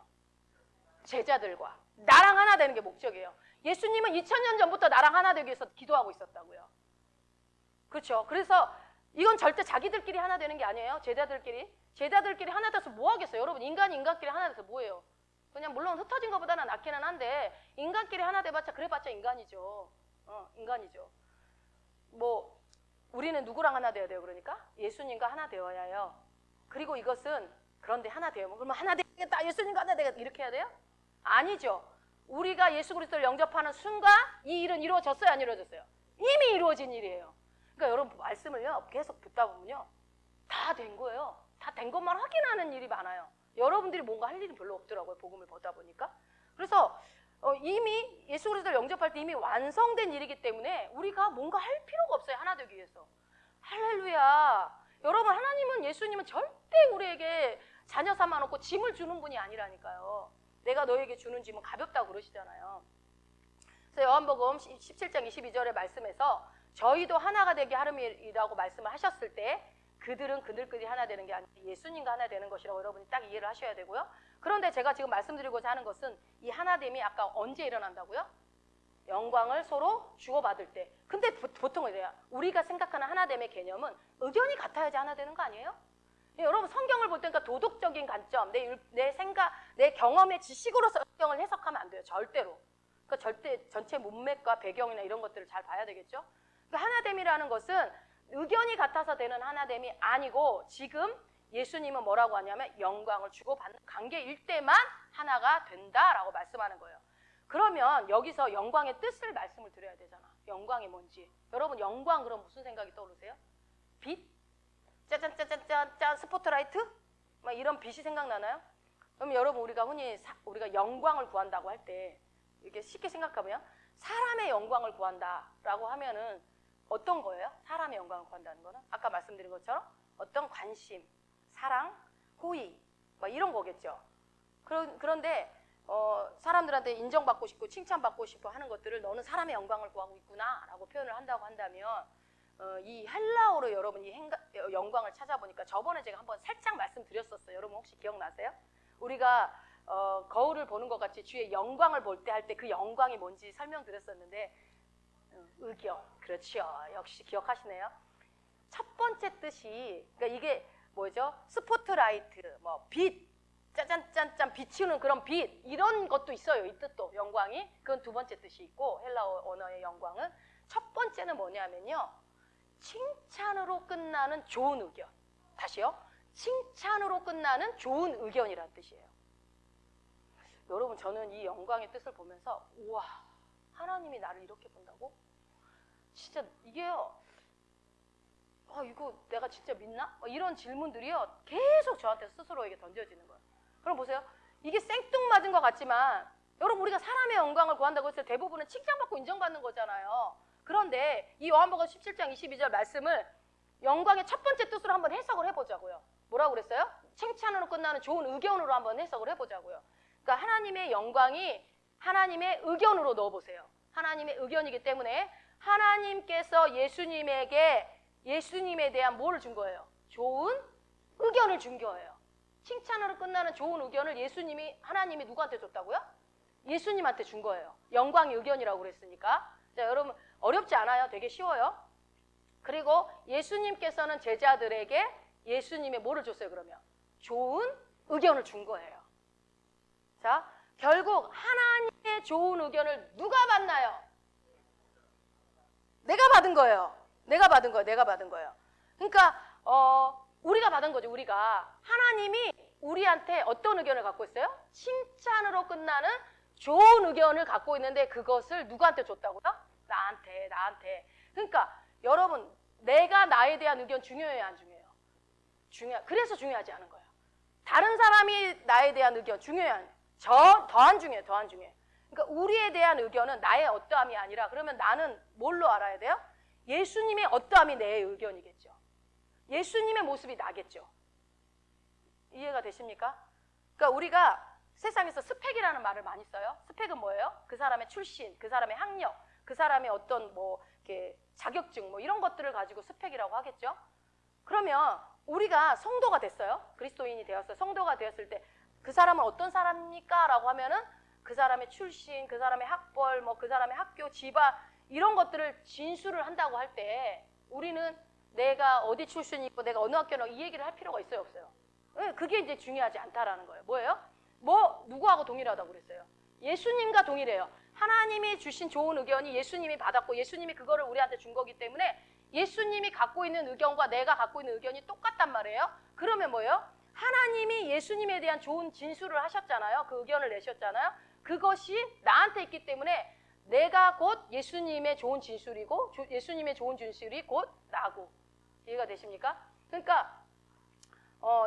제자들과 나랑 하나 되는 게 목적이에요. 예수님은 2000년 전부터 나랑 하나 되기 위해서 기도하고 있었다고요. 그렇죠? 그래서 이건 절대 자기들끼리 하나 되는 게 아니에요. 제자들끼리 하나 돼서 뭐 하겠어요? 여러분, 인간끼리 하나 돼서 뭐예요? 그냥 물론 흩어진 것보다는 낫기는 한데 인간끼리 하나 돼봤자 그래봤자 인간이죠. 인간이죠. 뭐 우리는 누구랑 하나 되어야 돼요? 그러니까 예수님과 하나 되어야 해요. 그리고 이것은 그런데 하나 되면 그러면 하나 되겠다. 예수님과 하나 되겠다. 이렇게 해야 돼요? 아니죠. 우리가 예수 그리스도를 영접하는 순간 이 일은 이루어졌어요? 안 이루어졌어요? 이미 이루어진 일이에요. 그러니까 여러분 말씀을요 계속 듣다 보면요 다 된 거예요. 다 된 것만 확인하는 일이 많아요. 여러분들이 뭔가 할 일이 별로 없더라고요. 복음을 보다 보니까. 그래서 이미 예수 그리스도를 영접할 때 이미 완성된 일이기 때문에 우리가 뭔가 할 필요가 없어요. 하나 되기 위해서. 할렐루야. 여러분, 하나님은, 예수님은 절대 우리에게 자녀 삼아놓고 짐을 주는 분이 아니라니까요. 내가 너에게 주는 짐은 가볍다고 그러시잖아요. 그래서 요한복음 17장 22절의 말씀에서 저희도 하나가 되게 하름이라고 말씀을 하셨을 때 그들은 그들끼리 하나 되는 게 아니라 예수님과 하나 되는 것이라고 여러분이 딱 이해를 하셔야 되고요. 그런데 제가 지금 말씀드리고자 하는 것은 이 하나됨이 아까 언제 일어난다고요? 영광을 서로 주고받을 때. 근데 보통 이래요. 우리가 생각하는 하나됨의 개념은 의견이 같아야지 하나 되는 거 아니에요? 여러분, 성경을 볼 때니까 도덕적인 관점, 내 생각, 내 경험의 지식으로서 성경을 해석하면 안 돼요. 절대로. 그러니까 절대 전체 문맥과 배경이나 이런 것들을 잘 봐야 되겠죠. 그러니까 하나됨이라는 것은 의견이 같아서 되는 하나됨이 아니고 지금 예수님은 뭐라고 하냐면 영광을 주고받는 관계일 때만 하나가 된다라고 말씀하는 거예요. 그러면 여기서 영광의 뜻을 말씀을 드려야 되잖아. 영광이 뭔지. 여러분, 영광 그럼 무슨 생각이 떠오르세요? 빛? 짜잔짜잔짠 스포트라이트? 막 이런 빛이 생각나나요? 그럼 여러분, 우리가 흔히 우리가 영광을 구한다고 할 때 이렇게 쉽게 생각하면 사람의 영광을 구한다라고 하면은 어떤 거예요? 사람의 영광을 구한다는 거는 아까 말씀드린 것처럼 어떤 관심, 사랑, 호의 막 이런 거겠죠. 그런데 사람들한테 인정받고 싶고 칭찬받고 싶어 하는 것들을 너는 사람의 영광을 구하고 있구나라고 표현을 한다고 한다면 이 헬라어로 여러분 이 영광을 찾아보니까 저번에 제가 한번 살짝 말씀드렸었어요. 여러분 혹시 기억나세요? 우리가 거울을 보는 것 같이 주의 영광을 볼 때 할 때 그 영광이 뭔지 설명드렸었는데 의견. 그렇죠. 역시 기억하시네요. 첫 번째 뜻이 그러니까 이게 뭐죠? 스포트라이트, 뭐 빛, 짜잔짠짠 비추는 그런 빛 이런 것도 있어요. 이 뜻도 영광이. 그건 두 번째 뜻이 있고 헬라어 언어의 영광은 첫 번째는 뭐냐면요. 칭찬으로 끝나는 좋은 의견. 다시요. 칭찬으로 끝나는 좋은 의견이라는 뜻이에요. 여러분, 저는 이 영광의 뜻을 보면서 우와, 하나님이 나를 이렇게 본다고? 진짜 이게요. 이거 내가 진짜 믿나? 이런 질문들이요. 계속 저한테 스스로에게 던져지는 거예요. 그럼 보세요. 이게 생뚱맞은 것 같지만 여러분, 우리가 사람의 영광을 구한다고 했을 때 대부분은 칭찬받고 인정받는 거잖아요. 그런데 이 요한복음 17장 22절 말씀을 영광의 첫 번째 뜻으로 한번 해석을 해보자고요. 뭐라고 그랬어요? 칭찬으로 끝나는 좋은 의견으로 한번 해석을 해보자고요. 그러니까 하나님의 영광이 하나님의 의견으로 넣어보세요. 하나님의 의견이기 때문에 하나님께서 예수님에 대한 뭐를 준 거예요? 좋은 의견을 준 거예요. 칭찬으로 끝나는 좋은 의견을 하나님이 누구한테 줬다고요? 예수님한테 준 거예요. 영광의 의견이라고 그랬으니까. 자, 여러분, 어렵지 않아요. 되게 쉬워요. 그리고 예수님께서는 제자들에게 예수님의 뭐를 줬어요, 그러면? 좋은 의견을 준 거예요. 자, 결국 하나님의 좋은 의견을 누가 받나요? 내가 받은 거예요. 내가 받은 거예요. 그러니까 우리가 받은 거죠. 우리가. 하나님이 우리한테 어떤 의견을 갖고 있어요? 칭찬으로 끝나는 좋은 의견을 갖고 있는데 그것을 누구한테 줬다고요? 나한테. 그러니까 여러분, 내가 나에 대한 의견 중요해요, 안 중요해요? 그래서 중요하지 않은 거예요. 다른 사람이 나에 대한 의견 중요해요. 더 안 중요해요. 그러니까 우리에 대한 의견은 나의 어떠함이 아니라 그러면 나는 뭘로 알아야 돼요? 예수님의 어떠함이 내 의견이겠죠. 예수님의 모습이 나겠죠. 이해가 되십니까? 그러니까 우리가 세상에서 스펙이라는 말을 많이 써요. 스펙은 뭐예요? 그 사람의 출신, 그 사람의 학력, 그 사람의 어떤 뭐 이렇게 자격증 뭐 이런 것들을 가지고 스펙이라고 하겠죠. 그러면 우리가 성도가 됐어요. 그리스도인이 되었어요. 성도가 되었을 때 그 사람은 어떤 사람입니까? 라고 하면은 그 사람의 출신, 그 사람의 학벌, 뭐 그 사람의 학교, 집안 이런 것들을 진술을 한다고 할 때 우리는 내가 어디 출신이고 내가 어느 학교나 이 얘기를 할 필요가 있어요, 없어요? 그게 이제 중요하지 않다라는 거예요. 뭐예요? 뭐 누구하고 동일하다고 그랬어요? 예수님과 동일해요. 하나님이 주신 좋은 의견이 예수님이 받았고 예수님이 그거를 우리한테 준 거기 때문에 예수님이 갖고 있는 의견과 내가 갖고 있는 의견이 똑같단 말이에요. 그러면 뭐예요? 하나님이 예수님에 대한 좋은 진술을 하셨잖아요. 그 의견을 내셨잖아요. 그것이 나한테 있기 때문에 내가 곧 예수님의 좋은 진술이고 예수님의 좋은 진술이 곧 나고. 이해가 되십니까? 그러니까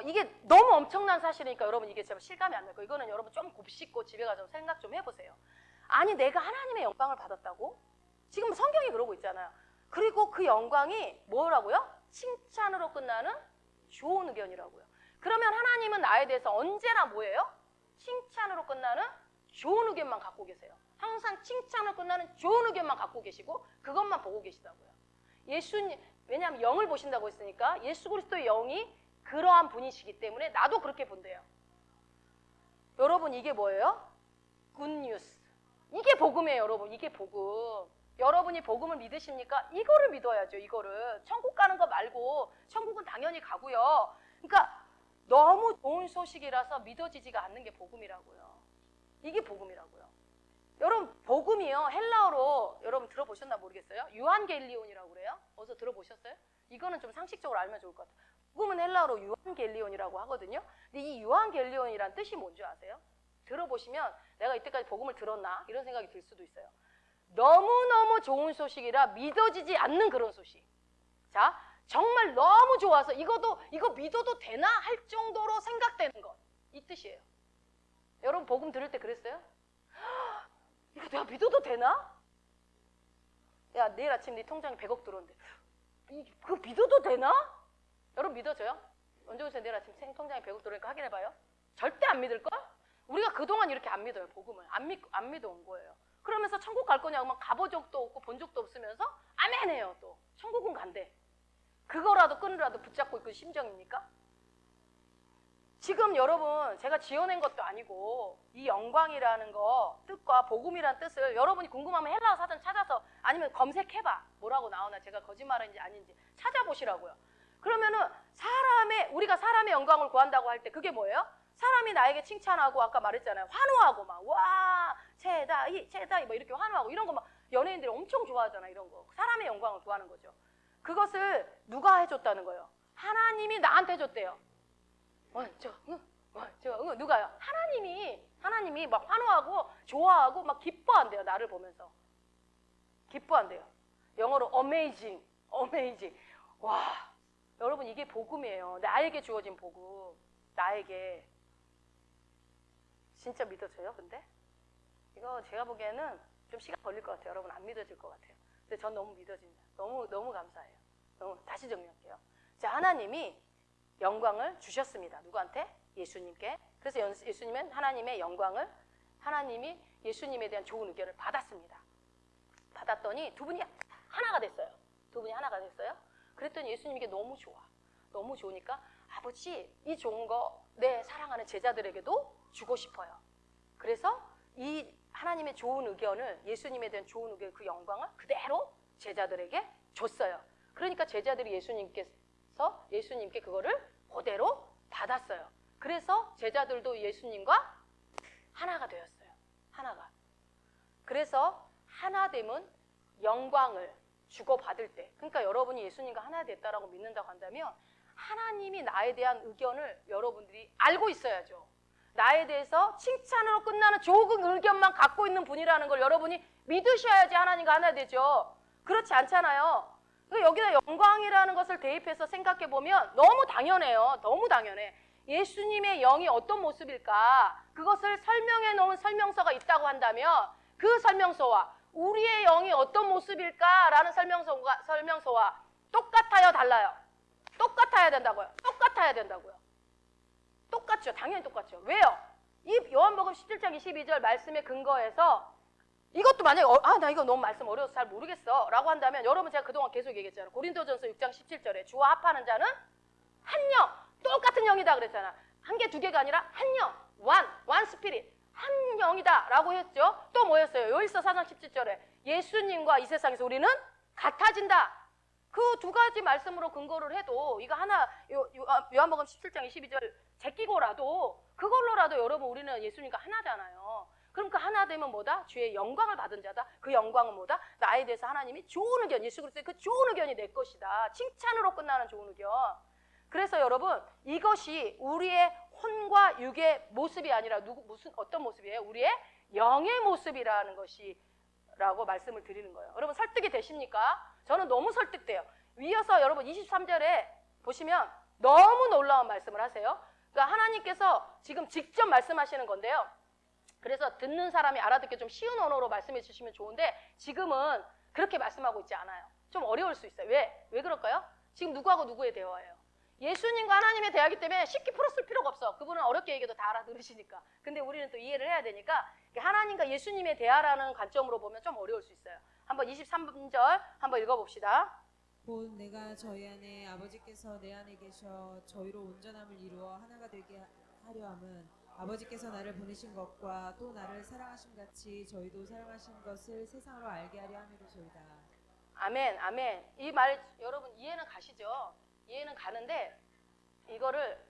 이게 너무 엄청난 사실이니까 여러분 이게 참 실감이 안 나요. 이거는 여러분 좀 곱씹고 집에 가서 생각 좀 해보세요. 아니 내가 하나님의 영광을 받았다고? 지금 성경이 그러고 있잖아요. 그리고 그 영광이 뭐라고요? 칭찬으로 끝나는 좋은 의견이라고요. 그러면 하나님은 나에 대해서 언제나 뭐예요? 칭찬으로 끝나는 좋은 의견만 갖고 계세요. 항상 칭찬으로 끝나는 좋은 의견만 갖고 계시고 그것만 보고 계시다고요. 예수님, 왜냐하면 영을 보신다고 했으니까 예수 그리스도의 영이 그러한 분이시기 때문에 나도 그렇게 본대요. 여러분 이게 뭐예요? 굿뉴스. 이게 복음이에요, 여러분. 이게 복음. 여러분이 복음을 믿으십니까? 이거를 믿어야죠, 이거를. 천국 가는 거 말고 천국은 당연히 가고요. 그러니까 너무 좋은 소식이라서 믿어지지가 않는 게 복음이라고요. 이게 복음이라고요. 여러분 복음이요. 헬라어로 여러분 들어보셨나 모르겠어요. 유한겔리온이라고 그래요. 어디서 들어보셨어요? 이거는 좀 상식적으로 알면 좋을 것 같아요. 복음은 헬라어로 유한겔리온이라고 하거든요. 근데 이 유한겔리온이란 뜻이 뭔지 아세요? 들어보시면 내가 이때까지 복음을 들었나? 이런 생각이 들 수도 있어요. 너무너무 좋은 소식이라 믿어지지 않는 그런 소식. 자, 정말 너무 좋아서 이거 믿어도 되나? 할 정도로 생각되는 것. 이 뜻이에요. 여러분 복음 들을 때 그랬어요? 이거 내가 믿어도 되나? 야, 내일 아침 네 통장에 100억 들어온대. 그거 믿어도 되나? 여러분 믿어져요? 언제 오세요? 내일 아침 통장에 100억 들어오니까 확인해봐요. 절대 안 믿을걸? 우리가 그동안 이렇게 안 믿어요, 복음을. 안 믿어온 거예요. 그러면서 천국 갈 거냐고 막 가본 적도 없고 본 적도 없으면서 아멘해요, 또. 천국은 간대. 그거라도 끈이라도 붙잡고 있고 심정입니까? 지금 여러분 제가 지어낸 것도 아니고 이 영광이라는 거 뜻과 복음이라는 뜻을 여러분이 궁금하면 헬라어 사전 찾아서 아니면 검색해봐. 뭐라고 나오나 제가 거짓말인지 아닌지 찾아보시라고요. 그러면은 우리가 사람의 영광을 구한다고 할 때 그게 뭐예요? 사람이 나에게 칭찬하고 아까 말했잖아요. 환호하고 막 와 최다희 뭐 이렇게 환호하고 이런 거 막 연예인들이 엄청 좋아하잖아. 이런 거 사람의 영광을 구하는 거죠. 그것을 누가 해줬다는 거예요? 하나님이 나한테 해줬대요. 누가요? 하나님이 막 환호하고 좋아하고 막 기뻐한대요. 나를 보면서 기뻐한대요. 영어로 amazing. 와, 여러분 이게 복음이에요. 나에게 주어진 복음. 나에게 진짜 믿어져요? 근데 이거 제가 보기에는 좀 시간 걸릴 것 같아요. 여러분 안 믿어질 것 같아요. 근데 전 너무 믿어집니다. 너무 감사해요. 다시 정리할게요. 자, 하나님이 영광을 주셨습니다. 누구한테? 예수님께. 그래서 예수님은 하나님의 영광을 하나님이 예수님에 대한 좋은 의견을 받았습니다. 받았더니 두 분이 하나가 됐어요. 그랬더니 예수님께 너무 좋아. 너무 좋으니까 아버지 이 좋은 거 내 사랑하는 제자들에게도 주고 싶어요. 그래서 이 하나님의 좋은 의견을 예수님에 대한 좋은 의견 그 영광을 그대로 제자들에게 줬어요. 그러니까 제자들이 예수님께 그거를 그대로 받았어요. 그래서 제자들도 예수님과 하나가 되었어요. 하나가. 그래서 하나됨은 영광을 주고받을 때, 그러니까 여러분이 예수님과 하나 됐다라고 믿는다고 한다면 하나님이 나에 대한 의견을 여러분들이 알고 있어야죠. 나에 대해서 칭찬으로 끝나는 좋은 의견만 갖고 있는 분이라는 걸 여러분이 믿으셔야지 하나님과 하나 되죠. 그렇지 않잖아요. 여기다 영광이라는 것을 대입해서 생각해보면 너무 당연해요. 너무 당연해. 예수님의 영이 어떤 모습일까? 그것을 설명해 놓은 설명서가 있다고 한다면 그 설명서와 우리의 영이 어떤 모습일까라는 설명서와 똑같아요? 달라요? 똑같아야 된다고요. 똑같죠. 당연히 똑같죠. 왜요? 이 요한복음 17장 22절 말씀에 근거해서 이것도 만약에 나 이거 너무 말씀 어려워서 잘 모르겠어 라고 한다면 여러분 제가 그동안 계속 얘기했잖아요. 고린도전서 6장 17절에 주와 합하는 자는 한 영, 똑같은 영이다 그랬잖아. 한 개, 두 개가 아니라 한 영, one spirit, 한 영이다 라고 했죠. 또 뭐였어요? 요일서 4장 17절에 예수님과 이 세상에서 우리는 같아진다. 그 두 가지 말씀으로 근거를 해도 이거 하나 요한복음 17장 22절 제끼고라도 그걸로라도 여러분 우리는 예수님과 하나잖아요. 그럼 그 하나 되면 뭐다? 주의 영광을 받은 자다. 그 영광은 뭐다? 나에 대해서 하나님이 좋은 의견, 예수 그리스도의 그 좋은 의견이 내 것이다. 칭찬으로 끝나는 좋은 의견. 그래서 여러분 이것이 우리의 혼과 육의 모습이 아니라 어떤 모습이에요? 우리의 영의 모습이라는 것이라고 말씀을 드리는 거예요. 여러분 설득이 되십니까? 저는 너무 설득돼요. 위에서 여러분 23절에 보시면 너무 놀라운 말씀을 하세요. 그러니까 하나님께서 지금 직접 말씀하시는 건데요. 그래서 듣는 사람이 알아듣기 좀 쉬운 언어로 말씀해 주시면 좋은데 지금은 그렇게 말씀하고 있지 않아요. 좀 어려울 수 있어요. 왜 그럴까요? 지금 누구하고 누구의 대화예요? 예수님과 하나님의 대화이기 때문에 쉽게 풀었을 필요가 없어. 그분은 어렵게 얘기해도 다 알아들으시니까. 근데 우리는 또 이해를 해야 되니까 하나님과 예수님의 대화라는 관점으로 보면 좀 어려울 수 있어요. 한번 23절 한번 읽어봅시다. 곧 내가 저희 안에 아버지께서 내 안에 계셔 저희로 온전함을 이루어 하나가 되게 하려 함은 아버지께서 나를 보내신 것과 또 나를 사랑하신 같이 저희도 사랑하신 것을 세상으로 알게 하려 함이로소이다. 아멘, 아멘. 이 말 여러분 이해는 가시죠? 이해는 가는데 이거를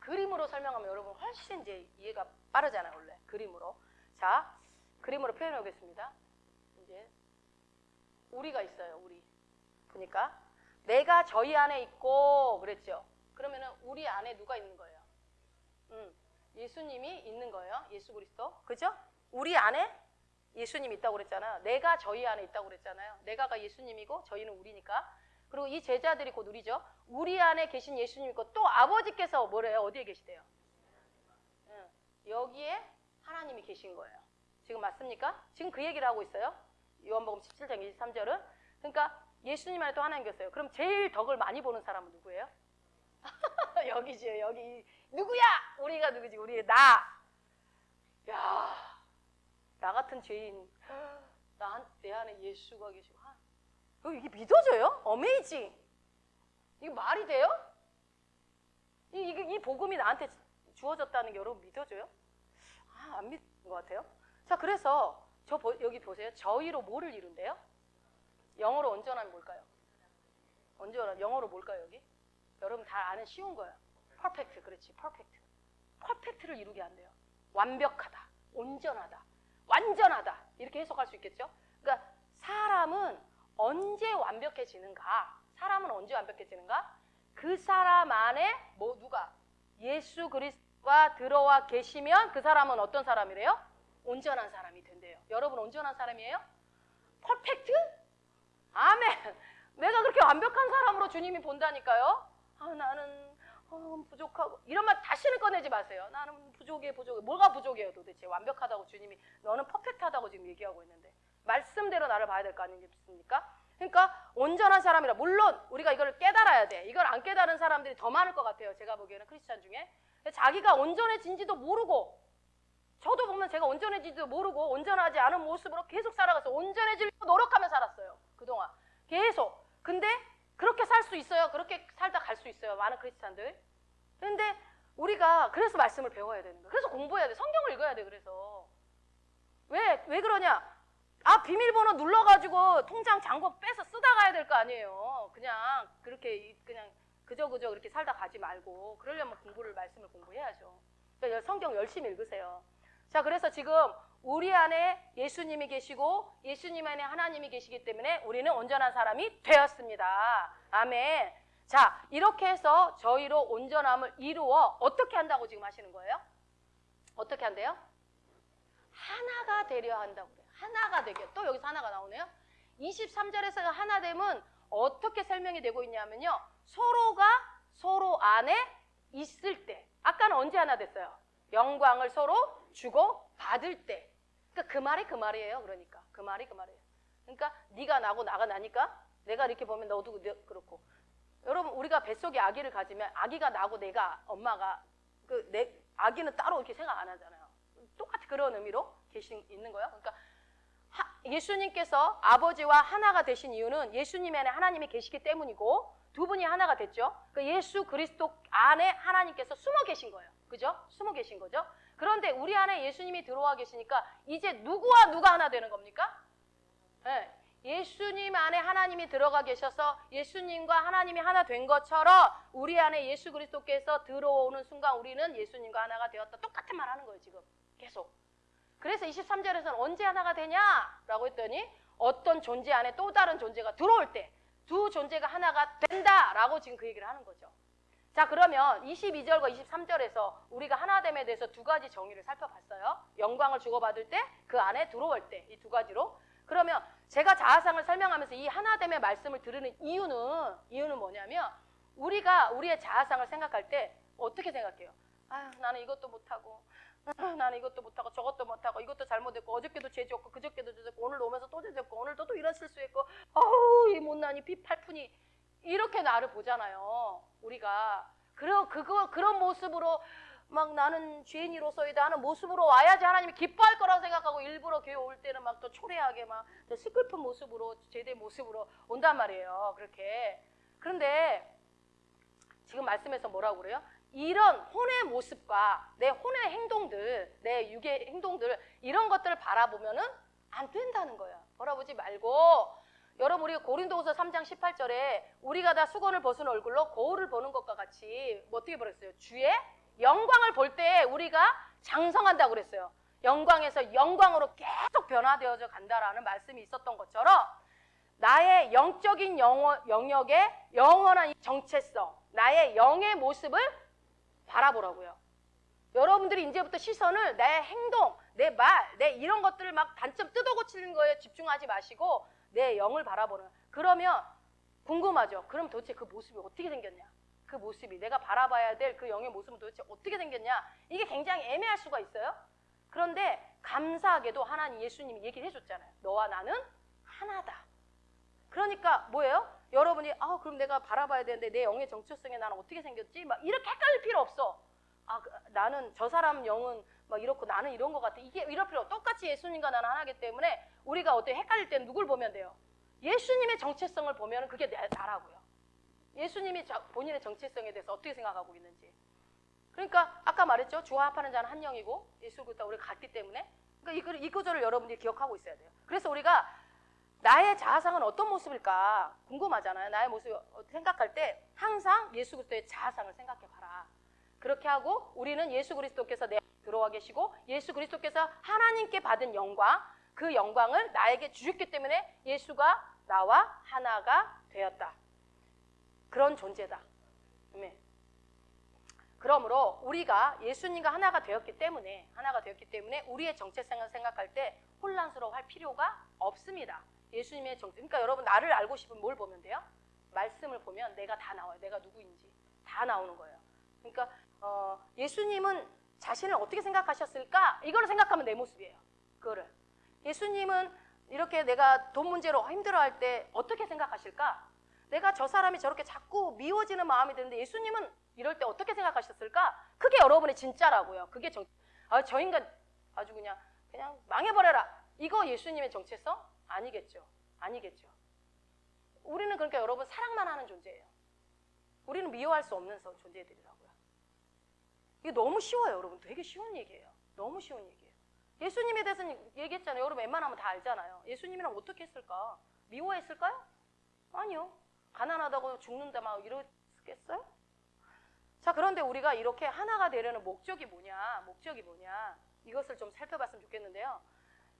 그림으로 설명하면 여러분 훨씬 이제 이해가 빠르잖아요, 원래 그림으로. 자, 그림으로 표현해 보겠습니다. 이제 우리가 있어요, 우리. 보니까 내가 저희 안에 있고 그랬죠. 그러면은 우리 안에 누가 있는 거예요? 예수님이 있는 거예요. 예수 그리스도. 그죠? 우리 안에 예수님이 있다고 그랬잖아요. 내가 저희 안에 있다고 그랬잖아요. 내가가 예수님이고 저희는 우리니까. 그리고 이 제자들이 곧 우리죠. 우리 안에 계신 예수님 있고 또 아버지께서 뭐래요? 어디에 계시대요? 여기에 하나님이 계신 거예요. 지금 맞습니까? 지금 그 얘기를 하고 있어요. 요한복음 17장 23절은. 그러니까 예수님 안에 또 하나님 계세요. 그럼 제일 덕을 많이 보는 사람은 누구예요? 여기지요. 여기 누구야? 우리가 누구지? 우리 나. 야, 나 같은 죄인. 내 안에 예수가 계시고. 이게 믿어져요? 어메이징. 이게 말이 돼요? 이 복음이 나한테 주어졌다는 게 여러분 믿어져요? 안 믿는 것 같아요. 자, 그래서 여기 보세요. 저희로 뭐를 이룬대요? 영어로 온전함이 뭘까요? 온전함. 영어로 뭘까요, 여기? 여러분 다 아는 쉬운 거예요. 퍼펙트. 그렇지. 퍼펙트. 퍼펙트를 이루게 한대요. 완벽하다. 온전하다. 완전하다. 이렇게 해석할 수 있겠죠? 그러니까 사람은 언제 완벽해지는가? 사람은 언제 완벽해지는가? 그 사람 안에 누가? 예수 그리스도가 들어와 계시면 그 사람은 어떤 사람이래요? 온전한 사람이 된대요. 여러분 온전한 사람이에요? 퍼펙트? 아멘. 내가 그렇게 완벽한 사람으로 주님이 본다니까요. 나는 부족하고 이런 말 다시는 꺼내지 마세요. 나는 부족해. 뭐가 부족해요 도대체? 완벽하다고 주님이 너는 퍼펙트하다고 지금 얘기하고 있는데 말씀대로 나를 봐야 될 거 아니겠습니까? 그러니까 온전한 사람이라. 물론 우리가 이걸 깨달아야 돼. 이걸 안 깨달은 사람들이 더 많을 것 같아요. 제가 보기에는 크리스찬 중에 자기가 온전해진지도 모르고, 저도 보면 제가 온전해진지도 모르고 온전하지 않은 모습으로 계속 살아가서 온전해지려고 노력하며 살았어요. 그동안 계속. 근데 그렇게 살 수 있어요. 그렇게 살다 갈 수 있어요. 많은 크리스찬들. 근데 우리가 그래서 말씀을 배워야 되는 거예요. 그래서 공부해야 돼. 성경을 읽어야 돼. 그래서 왜 그러냐? 비밀번호 눌러가지고 통장 잔고 빼서 쓰다 가야 될 거 아니에요. 그냥 그렇게 그냥 그저 그렇게 살다 가지 말고 그러려면 말씀을 공부해야죠. 그러니까 성경 열심히 읽으세요. 자, 그래서 지금 우리 안에 예수님이 계시고 예수님 안에 하나님이 계시기 때문에 우리는 온전한 사람이 되었습니다. 아멘. 자, 이렇게 해서 저희로 온전함을 이루어 어떻게 한다고 지금 하시는 거예요? 어떻게 한대요? 하나가 되려 한다고 그래요. 하나가 되게. 또 여기서 하나가 나오네요. 23절에서 하나됨은 어떻게 설명이 되고 있냐면요. 서로가 서로 안에 있을 때. 아까는 언제 하나 됐어요? 영광을 서로 주고 받을 때. 그러니까 그 말이 그 말이에요. 그러니까 그 말이 그 말이에요. 그러니까 네가 나고 나가 나니까 내가 이렇게 보면 너도 그렇고. 여러분 우리가 뱃속에 아기를 가지면 아기가 나고 내가 엄마가 아기는 따로 이렇게 생각 안 하잖아요. 똑같이 그런 의미로 있는 거예요. 그러니까 예수님께서 아버지와 하나가 되신 이유는 예수님 안에 하나님이 계시기 때문이고 두 분이 하나가 됐죠. 그 예수 그리스도 안에 하나님께서 숨어 계신 거예요. 그죠? 숨어 계신 거죠. 그런데 우리 안에 예수님이 들어와 계시니까 이제 누구와 누가 하나 되는 겁니까? 네. 예수님 안에 하나님이 들어가 계셔서 예수님과 하나님이 하나 된 것처럼 우리 안에 예수 그리스도께서 들어오는 순간 우리는 예수님과 하나가 되었다. 똑같은 말 하는 거예요, 지금. 계속. 그래서 23절에서는 언제 하나가 되냐라고 했더니 어떤 존재 안에 또 다른 존재가 들어올 때 두 존재가 하나가 된다라고 지금 그 얘기를 하는 거죠. 자, 그러면 22절과 23절에서 우리가 하나됨에 대해서 두 가지 정의를 살펴봤어요. 영광을 주고받을 때, 그 안에 들어올 때, 이 두 가지로. 그러면 제가 자아상을 설명하면서 이 하나됨의 말씀을 들으는 이유는 뭐냐면 우리가 우리의 자아상을 생각할 때 어떻게 생각해요? 아유, 나는 이것도 못하고 나는 이것도 못하고 저것도 못하고 이것도 잘못했고 어저께도 죄졌고 그저께도 죄졌고 오늘 오면서 또 죄졌고 오늘도 또 이런 실수했고 어우 이 못난이 비8푼이 이렇게 나를 보잖아요. 우리가 그런 모습으로 막 나는 죄인이로서이다 하는 모습으로 와야지 하나님이 기뻐할 거라고 생각하고 일부러 교회 올 때는 막 또 초라하게 막 슬픈 모습으로 제대 모습으로 온단 말이에요. 그렇게. 그런데 지금 말씀에서 뭐라고 그래요? 이런 혼의 모습과 내 혼의 행동들, 내 육의 행동들 이런 것들을 바라보면은 안 된다는 거야. 바라보지 말고 여러분 우리 고린도후서 3장 18절에 우리가 다 수건을 벗은 얼굴로 거울을 보는 것과 같이 뭐 어떻게 그랬어요? 주의 영광을 볼 때 우리가 장성한다고 그랬어요. 영광에서 영광으로 계속 변화되어져 간다라는 말씀이 있었던 것처럼 나의 영적인 영역의 영원한 정체성, 나의 영의 모습을 바라보라고요. 여러분들이 이제부터 시선을 내 행동, 내 말, 내 이런 것들을 막 단점 뜯어고치는 거에 집중하지 마시고 내 영을 바라보는. 그러면 궁금하죠. 그럼 도대체 그 모습이 어떻게 생겼냐? 그 모습이 내가 바라봐야 될 그 영의 모습은 도대체 어떻게 생겼냐? 이게 굉장히 애매할 수가 있어요. 그런데 감사하게도 하나님 예수님이 얘기를 해줬잖아요. 너와 나는 하나다. 그러니까 뭐예요? 여러분이 그럼 내가 바라봐야 되는데 내 영의 정체성에 나는 어떻게 생겼지? 막 이렇게 헷갈릴 필요 없어. 나는 저 사람 영은 막 이렇고 나는 이런 것 같아. 이게 이럴 필요 없어. 똑같이 예수님과 나는 하나이기 때문에 우리가 어떻게 헷갈릴 때는 누굴 보면 돼요? 예수님의 정체성을 보면 그게 나라고요. 예수님이 본인의 정체성에 대해서 어떻게 생각하고 있는지. 그러니까 아까 말했죠. 주와 합하는 자는 한 영이고 예수 그리스도와 우리가 같기 때문에 그러니까 이 구절을 여러분들이 기억하고 있어야 돼요. 그래서 우리가 나의 자아상은 어떤 모습일까 궁금하잖아요. 나의 모습을 생각할 때 항상 예수 그리스도의 자아상을 생각해 봐라. 그렇게 하고 우리는 예수 그리스도께서 내 안에 들어와 계시고 예수 그리스도께서 하나님께 받은 영광, 그 영광을 나에게 주셨기 때문에 예수가 나와 하나가 되었다. 그런 존재다. 그러므로 우리가 예수님과 하나가 되었기 때문에 우리의 정체성을 생각할 때 혼란스러워할 필요가 없습니다. 예수님의 정체. 그러니까 여러분 나를 알고 싶으면 뭘 보면 돼요? 말씀을 보면 내가 다 나와요. 내가 누구인지 다 나오는 거예요. 그러니까 예수님은 자신을 어떻게 생각하셨을까? 이걸 생각하면 내 모습이에요. 그거를. 예수님은 이렇게 내가 돈 문제로 힘들어할 때 어떻게 생각하실까? 내가 저 사람이 저렇게 자꾸 미워지는 마음이 드는데 예수님은 이럴 때 어떻게 생각하셨을까? 그게 여러분의 진짜라고요. 그게 저 인간 아주 그냥 망해버려라. 이거 예수님의 정체성? 아니겠죠. 우리는 그러니까 여러분 사랑만 하는 존재예요. 우리는 미워할 수 없는 존재들이라고요. 이게 너무 쉬워요, 여러분. 되게 쉬운 얘기예요. 너무 쉬운 얘기예요. 예수님에 대해서는 얘기했잖아요. 여러분 웬만하면 다 알잖아요. 예수님이랑 어떻게 했을까? 미워했을까요? 아니요. 가난하다고 죽는다 막 이러겠어요? 자, 그런데 우리가 이렇게 하나가 되려는 목적이 뭐냐? 이것을 좀 살펴봤으면 좋겠는데요.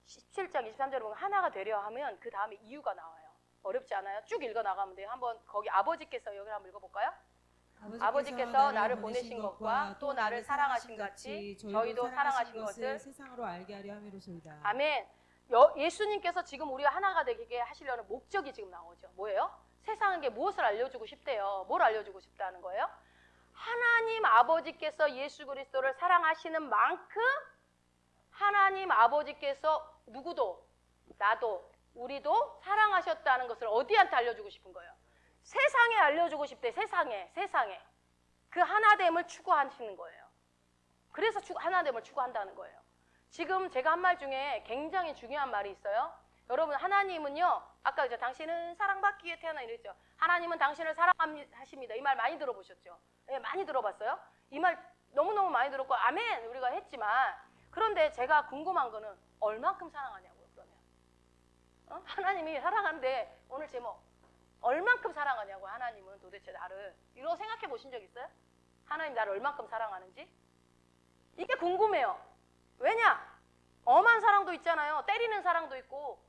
17장 23절에 보면 하나가 되려 하면 그 다음에 이유가 나와요. 어렵지 않아요? 쭉 읽어나가면 돼요. 한번 거기 아버지께서 여기 한번 읽어볼까요? 아버지께서 나를 보내신 것과 또 나를 사랑하신 같이 저희도 사랑하신 것을 세상으로 알게 하려 함이로소이다. 아멘. 예수님께서 지금 우리가 하나가 되게 하시려는 목적이 지금 나오죠. 뭐예요? 세상에게 무엇을 알려주고 싶대요? 뭘 알려주고 싶다는 거예요? 하나님 아버지께서 예수 그리스도를 사랑하시는 만큼 하나님 아버지께서 누구도 나도 우리도 사랑하셨다는 것을 어디한테 알려주고 싶은 거예요? 세상에 알려주고 싶대. 세상에 그 하나됨을 추구하시는 거예요. 그래서 하나됨을 추구한다는 거예요. 지금 제가 한 말 중에 굉장히 중요한 말이 있어요. 여러분 하나님은요, 아까 이제 당신은 사랑받기 위해 태어나 이랬죠. 하나님은 당신을 사랑하십니다. 이 말 많이 들어보셨죠? 예, 많이 들어봤어요? 이 말 너무너무 많이 들었고 아멘 우리가 했지만, 그런데 제가 궁금한 거는 얼만큼 사랑하냐고요. 그러면 하나님이 사랑하는데 오늘 제목 얼만큼 사랑하냐고. 하나님은 도대체 나를 이런 생각해 보신 적 있어요? 하나님 나를 얼만큼 사랑하는지 이게 궁금해요. 왜냐? 엄한 사랑도 있잖아요. 때리는 사랑도 있고.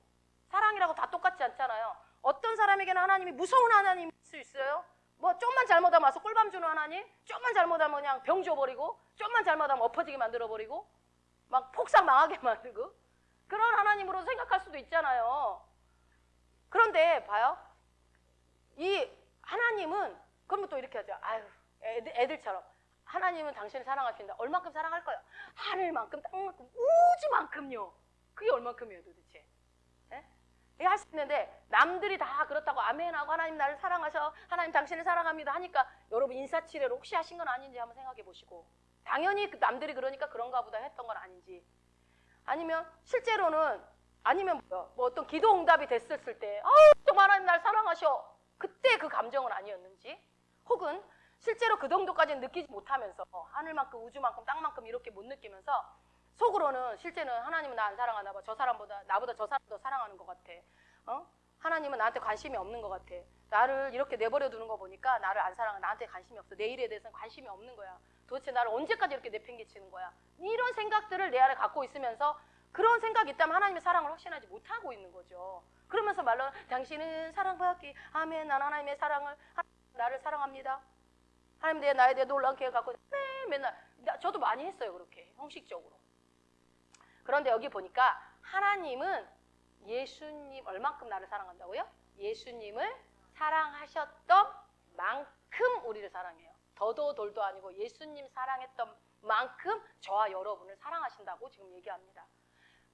사랑이라고 다 똑같지 않잖아요. 어떤 사람에게는 하나님이 무서운 하나님일 수 있어요. 뭐 좀만 잘못하면 와서 꿀밤 주는 하나님, 좀만 잘못하면 그냥 병 줘버리고, 좀만 잘못하면 엎어지게 만들어버리고, 막 폭삭 망하게 만들고, 그런 하나님으로 생각할 수도 있잖아요. 그런데 봐요. 이 하나님은 그러면 또 이렇게 하죠. 아유, 애들처럼 하나님은 당신을 사랑하신다. 얼만큼 사랑할 거예요? 하늘만큼, 땅만큼, 우주만큼요. 그게 얼만큼이에요 도대체? 할 수 있는데 남들이 다 그렇다고 아멘하고 하나님 나를 사랑하셔, 하나님 당신을 사랑합니다 하니까 여러분 인사치레로 혹시 하신 건 아닌지 한번 생각해 보시고, 당연히 남들이 그러니까 그런가 보다 했던 건 아닌지, 아니면 실제로는, 아니면 뭐 어떤 기도 응답이 됐었을 때 정말 하나님 나를 사랑하셔, 그때 그 감정은 아니었는지, 혹은 실제로 그 정도까지는 느끼지 못하면서 하늘만큼 우주만큼 땅만큼 이렇게 못 느끼면서 속으로는 실제는 하나님은 나 안 사랑하나 봐. 저 사람보다 나보다 저 사람 더 사랑하는 것 같아. 하나님은 나한테 관심이 없는 것 같아. 나를 이렇게 내버려 두는 거 보니까 나를 안 사랑하, 나한테 관심이 없어. 내 일에 대해서는 관심이 없는 거야. 도대체 나를 언제까지 이렇게 내팽개치는 거야. 이런 생각들을 내 안에 갖고 있으면서 그런 생각이 있다면 하나님의 사랑을 확신하지 못하고 있는 거죠. 그러면서 말로 당신은 사랑받기, 아멘, 난 하나님의 사랑을, 나를 사랑합니다. 하나님 나에 대해 놀라운 계획 갖고, 네, 맨날. 저도 많이 했어요. 그렇게 형식적으로. 그런데 여기 보니까 하나님은 예수님 얼만큼 나를 사랑한다고요? 예수님을 사랑하셨던 만큼 우리를 사랑해요. 더도 돌도 아니고 예수님 사랑했던 만큼 저와 여러분을 사랑하신다고 지금 얘기합니다.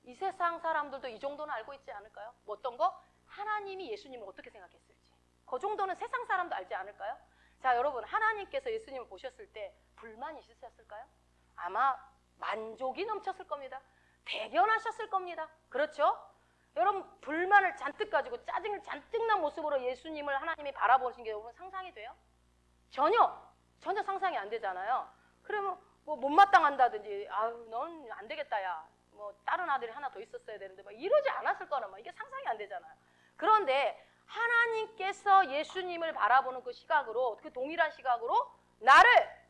이 세상 사람들도 이 정도는 알고 있지 않을까요? 뭐 어떤 거? 하나님이 예수님을 어떻게 생각했을지. 그 정도는 세상 사람도 알지 않을까요? 자, 여러분, 하나님께서 예수님을 보셨을 때 불만이 있으셨을까요? 아마 만족이 넘쳤을 겁니다. 대견하셨을 겁니다. 그렇죠? 여러분, 불만을 잔뜩 가지고 짜증을 잔뜩 난 모습으로 예수님을 하나님이 바라보신 게 여러분 상상이 돼요? 전혀 상상이 안 되잖아요. 그러면 뭐 못마땅한다든지, 아유, 넌 안 되겠다, 야. 뭐 다른 아들이 하나 더 있었어야 되는데 막 이러지 않았을 거란 말이야. 이게 상상이 안 되잖아요. 그런데 하나님께서 예수님을 바라보는 그 시각으로, 그 동일한 시각으로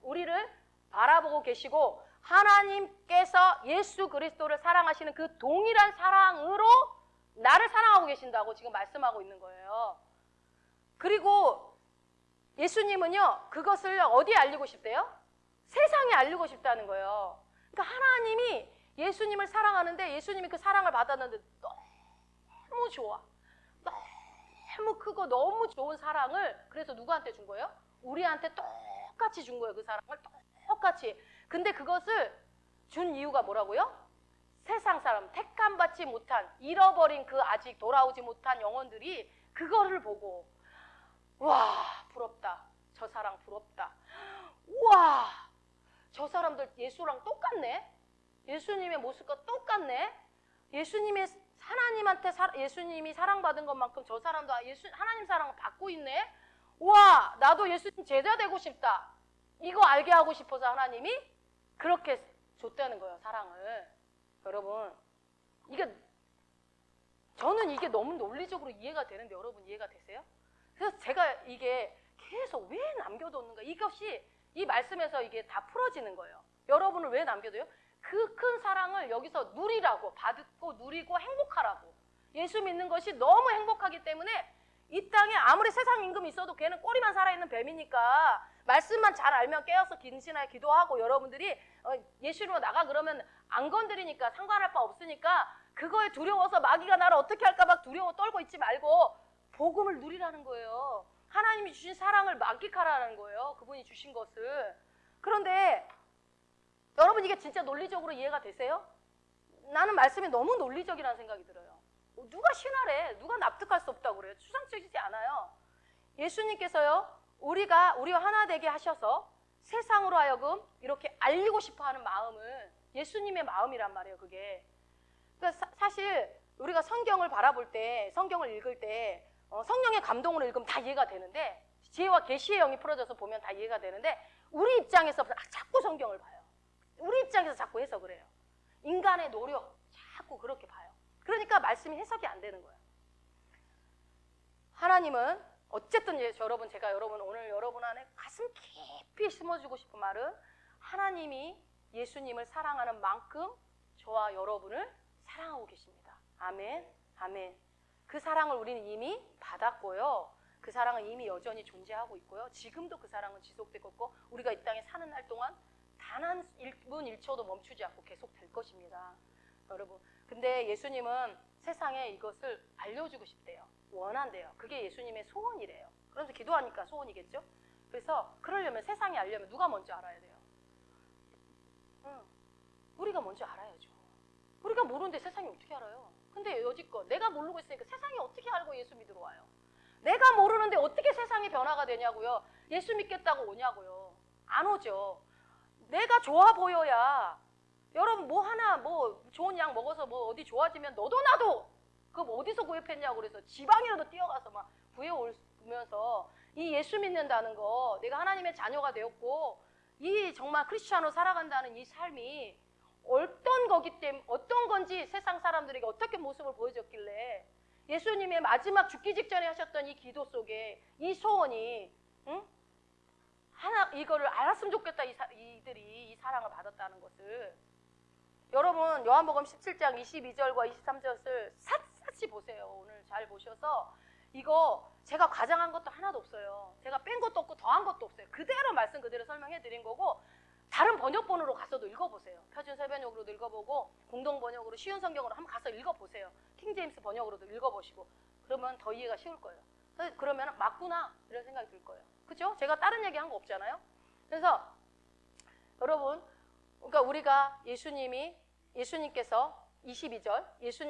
우리를 바라보고 계시고, 하나님께서 예수 그리스도를 사랑하시는 그 동일한 사랑으로 나를 사랑하고 계신다고 지금 말씀하고 있는 거예요. 그리고 예수님은요, 그것을 어디에 알리고 싶대요? 세상에 알리고 싶다는 거예요. 그러니까 하나님이 예수님을 사랑하는데, 예수님이 그 사랑을 받았는데 너무 좋아, 너무 크고 너무 좋은 사랑을, 그래서 누구한테 준 거예요? 우리한테 똑같이 준 거예요. 그 사랑을 똑같이. 근데 그것을 준 이유가 뭐라고요? 세상 사람, 택함받지 못한, 잃어버린 그 아직 돌아오지 못한 영혼들이 그거를 보고, 와, 부럽다. 저 사랑 부럽다. 우와, 저 사람들 예수랑 똑같네. 예수님의 모습과 똑같네. 예수님이 사랑받은 것만큼 저 사람도 하나님 사랑을 받고 있네. 우와, 나도 예수님 제자 되고 싶다. 이거 알게 하고 싶어서 하나님이 그렇게 줬다는 거예요, 사랑을. 여러분, 저는 이게 너무 논리적으로 이해가 되는데 여러분 이해가 되세요? 그래서 제가 이게 계속 왜 남겨뒀는가, 이 말씀에서 이게 다 풀어지는 거예요. 여러분을 왜 남겨둬요? 그 큰 사랑을 여기서 누리라고, 받고 누리고 행복하라고. 예수 믿는 것이 너무 행복하기 때문에 이 땅에 아무리 세상 임금이 있어도 걔는 꼬리만 살아있는 뱀이니까, 말씀만 잘 알면 깨어서 긴신하게 기도하고, 여러분들이 예수로 나가 그러면 안 건드리니까 상관할 바 없으니까 그거에 두려워서 마귀가 나를 어떻게 할까 막 두려워 떨고 있지 말고 복음을 누리라는 거예요. 하나님이 주신 사랑을 만끽하라는 거예요. 그분이 주신 것을. 그런데 여러분, 이게 진짜 논리적으로 이해가 되세요? 나는 말씀이 너무 논리적이라는 생각이 들어요. 누가 신하래? 누가 납득할 수 없다고 그래요? 추상적이지 않아요. 예수님께서요, 우리와 하나 되게 하셔서 세상으로 하여금 이렇게 알리고 싶어 하는 마음은 예수님의 마음이란 말이에요, 그게. 그러니까 사실 우리가 성경을 바라볼 때, 성경을 읽을 때 성령의 감동으로 읽으면 다 이해가 되는데, 지혜와 계시의 영이 풀어져서 보면 다 이해가 되는데, 우리 입장에서 자꾸 성경을 봐요. 우리 입장에서 자꾸 해석을 해요. 인간의 노력, 자꾸 그렇게 봐요. 그러니까 말씀이 해석이 안 되는 거예요. 하나님은 어쨌든 여러분, 제가 오늘 여러분 안에 가슴 깊이 심어주고 싶은 말은, 하나님이 예수님을 사랑하는 만큼 저와 여러분을 사랑하고 계십니다. 아멘, 아멘. 그 사랑을 우리는 이미 받았고요. 그 사랑은 이미 여전히 존재하고 있고요. 지금도 그 사랑은 지속되고 있고, 우리가 이 땅에 사는 날 동안 단 한 1분 1초도 멈추지 않고 계속될 것입니다. 여러분, 근데 예수님은 세상에 이것을 알려주고 싶대요. 원한대요. 그게 예수님의 소원이래요. 그래서 기도하니까 소원이겠죠? 그래서 그러려면, 세상이 알려면 누가 먼저 알아야 돼요? 우리가 먼저 알아야죠. 우리가 모르는데 세상이 어떻게 알아요? 근데 여지껏 내가 모르고 있으니까 세상이 어떻게 알고 예수 믿으러 와요? 내가 모르는데 어떻게 세상이 변화가 되냐고요? 예수 믿겠다고 오냐고요? 안 오죠. 내가 좋아 보여야, 여러분 뭐 좋은 약 먹어서 뭐 어디 좋아지면 너도 나도 그거 뭐 어디서 구입했냐고 그래서 지방이라도 뛰어가서 막 구해오면서 이 예수 믿는다는 거, 내가 하나님의 자녀가 되었고 이 정말 크리스찬으로 살아간다는 이 삶이 어떤 거기 때문에, 어떤 건지 세상 사람들에게 어떻게 모습을 보여줬길래 예수님의 마지막 죽기 직전에 하셨던 이 기도 속에 이 소원이, 이거를 알았으면 좋겠다. 이들이 이 사랑을 받았다는 것을. 여러분, 요한복음 17장 22절과 23절을 샅샅이 보세요. 오늘 잘 보셔서, 이거 제가 과장한 것도 하나도 없어요. 제가 뺀 것도 없고 더한 것도 없어요. 그대로 말씀 그대로 설명해 드린 거고, 다른 번역본으로 가서도 읽어보세요. 표준 세번역으로도 읽어보고, 공동 번역으로 쉬운 성경으로 한번 가서 읽어보세요. 킹제임스 번역으로도 읽어보시고, 그러면 더 이해가 쉬울 거예요. 그러면 맞구나 이런 생각이 들 거예요. 그죠? 제가 다른 얘기한 거 없잖아요. 그래서 여러분, 그러니까 우리가 예수님께서 22절,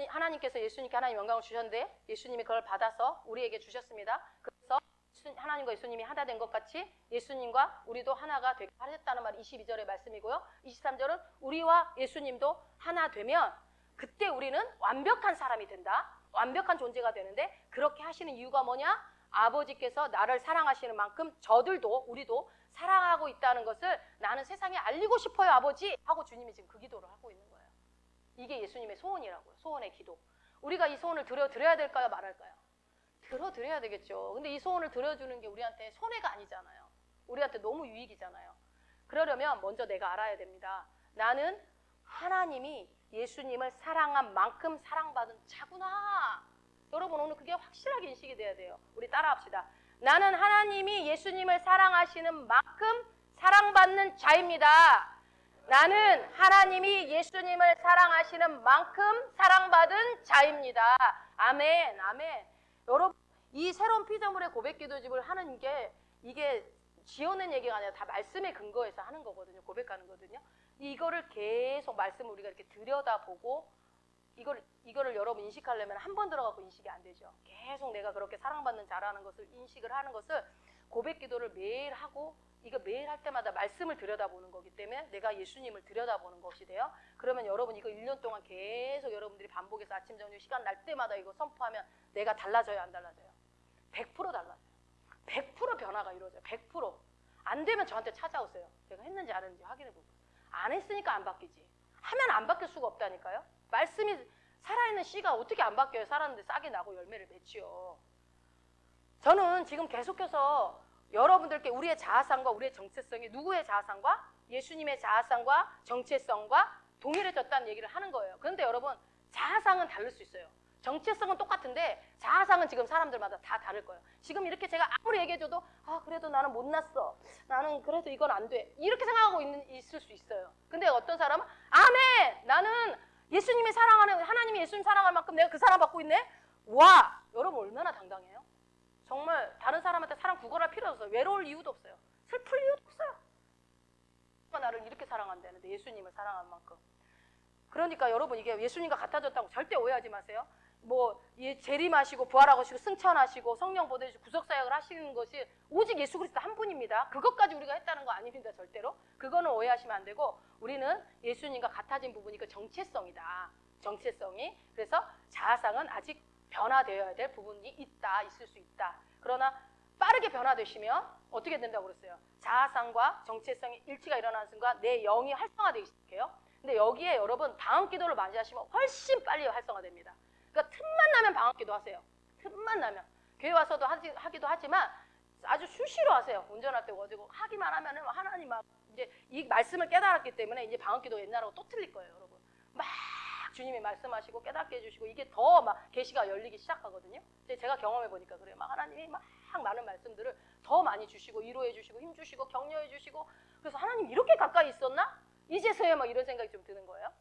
하나님께서 예수님께 하나님 영광을 주셨는데 예수님이 그걸 받아서 우리에게 주셨습니다. 그래서 하나님과 예수님이 하나 된 것 같이 예수님과 우리도 하나가 되게 하셨다는 말이 22절의 말씀이고요. 23절은 우리와 예수님도 하나 되면 그때 우리는 완벽한 사람이 된다. 완벽한 존재가 되는데, 그렇게 하시는 이유가 뭐냐? 아버지께서 나를 사랑하시는 만큼 우리도 사랑하고 있다는 것을 나는 세상에 알리고 싶어요, 아버지 하고 주님이 지금 그 기도를 하고 있는 거예요. 이게 예수님의 소원이라고요. 소원의 기도. 우리가 이 소원을 드려야 될까요, 말할까요? 들어드려야 되겠죠. 근데 이 소원을 들어주는 게 우리한테 손해가 아니잖아요. 우리한테 너무 유익이잖아요. 그러려면 먼저 내가 알아야 됩니다. 나는 하나님이 예수님을 사랑한 만큼 사랑받은 자구나. 여러분, 오늘 그게 확실하게 인식이 돼야 돼요. 우리 따라합시다. 나는 하나님이 예수님을 사랑하시는 만큼 사랑받는 자입니다. 나는 하나님이 예수님을 사랑하시는 만큼 사랑받은 자입니다. 아멘, 아멘. 여러분, 이 새로운 피조물의 고백 기도집을 하는 게, 이게 지어낸 얘기가 아니라 다 말씀에 근거해서 하는 거거든요. 고백하는 거거든요. 이거를 계속 말씀을 우리가 이렇게 들여다보고, 이거를 여러분 인식하려면 한 번 들어가고 인식이 안 되죠. 계속 내가 그렇게 사랑받는 자라는 것을 인식을 하는 것을, 고백 기도를 매일 하고, 이거 매일 할 때마다 말씀을 들여다보는 거기 때문에 내가 예수님을 들여다보는 것이 돼요. 그러면 여러분, 이거 1년 동안 계속 여러분들이 반복해서 아침 저녁 시간 날 때마다 이거 선포하면 내가 달라져요, 안 달라져요? 100% 달라져요. 100% 변화가 이루어져요. 100%. 안 되면 저한테 찾아오세요. 제가 했는지 안 했는지 확인해보고. 안 했으니까 안 바뀌지. 하면 안 바뀔 수가 없다니까요. 말씀이 살아있는 씨가 어떻게 안 바뀌어요? 살았는데 싹이 나고 열매를 맺지요. 저는 지금 계속해서 여러분들께 우리의 자아상과 우리의 정체성이, 누구의 자아상과? 예수님의 자아상과 정체성과 동일해졌다는 얘기를 하는 거예요. 그런데 여러분, 자아상은 다를 수 있어요. 정체성은 똑같은데 자아상은 지금 사람들마다 다 다를 거예요. 지금 이렇게 제가 아무리 얘기해줘도 그래도 나는 못났어. 나는 그래도 이건 안 돼. 이렇게 생각하고 있을 수 있어요. 근데 어떤 사람은 아멘! 나는 예수님이 사랑하는, 하나님이 예수님 사랑할 만큼 내가 그 사랑 받고 있네? 와! 여러분 얼마나 당당해요? 정말 다른 사람한테 사랑 구걸할 필요 없어요. 외로울 이유도 없어요. 슬플 이유도 없어요. 나를 이렇게 사랑한다는데, 예수님을 사랑한 만큼. 그러니까 여러분, 이게 예수님과 같아졌다고 절대 오해하지 마세요. 재림하시고 부활하시고 승천하시고 성령 보내주시고 구속사역을 하시는 것이 오직 예수 그리스도 한 분입니다. 그것까지 우리가 했다는 거 아닙니다. 절대로. 그거는 오해하시면 안 되고, 우리는 예수님과 같아진 부분이 그 정체성이다. 정체성이. 그래서 자아상은 아직 변화되어야 될 부분이 있을 수 있다. 그러나 빠르게 변화되시면 어떻게 된다고 그랬어요? 자아상과 정체성이 일치가 일어나는 순간 내 영이 활성화되기 시작해요. 근데 여기에 여러분 방언기도를 많이 하시면 훨씬 빨리 활성화됩니다. 그러니까 틈만 나면 방언기도 하세요. 틈만 나면. 교회 와서도 하기도 하지만 아주 수시로 하세요. 운전할 때 가지고 하기만 하면은 하나님 막 이제 이 말씀을 깨달았기 때문에 이제 방언기도 옛날하고 또 틀릴 거예요, 여러분. 막 주님이 말씀하시고 깨닫게 해주시고 이게 더 막 계시가 열리기 시작하거든요. 이제 제가 경험해 보니까 그래요. 막 하나님이 막 많은 말씀들을 더 많이 주시고 위로해 주시고 힘 주시고 격려해 주시고 그래서 하나님 이렇게 가까이 있었나? 이제서야 막 이런 생각이 좀 드는 거예요.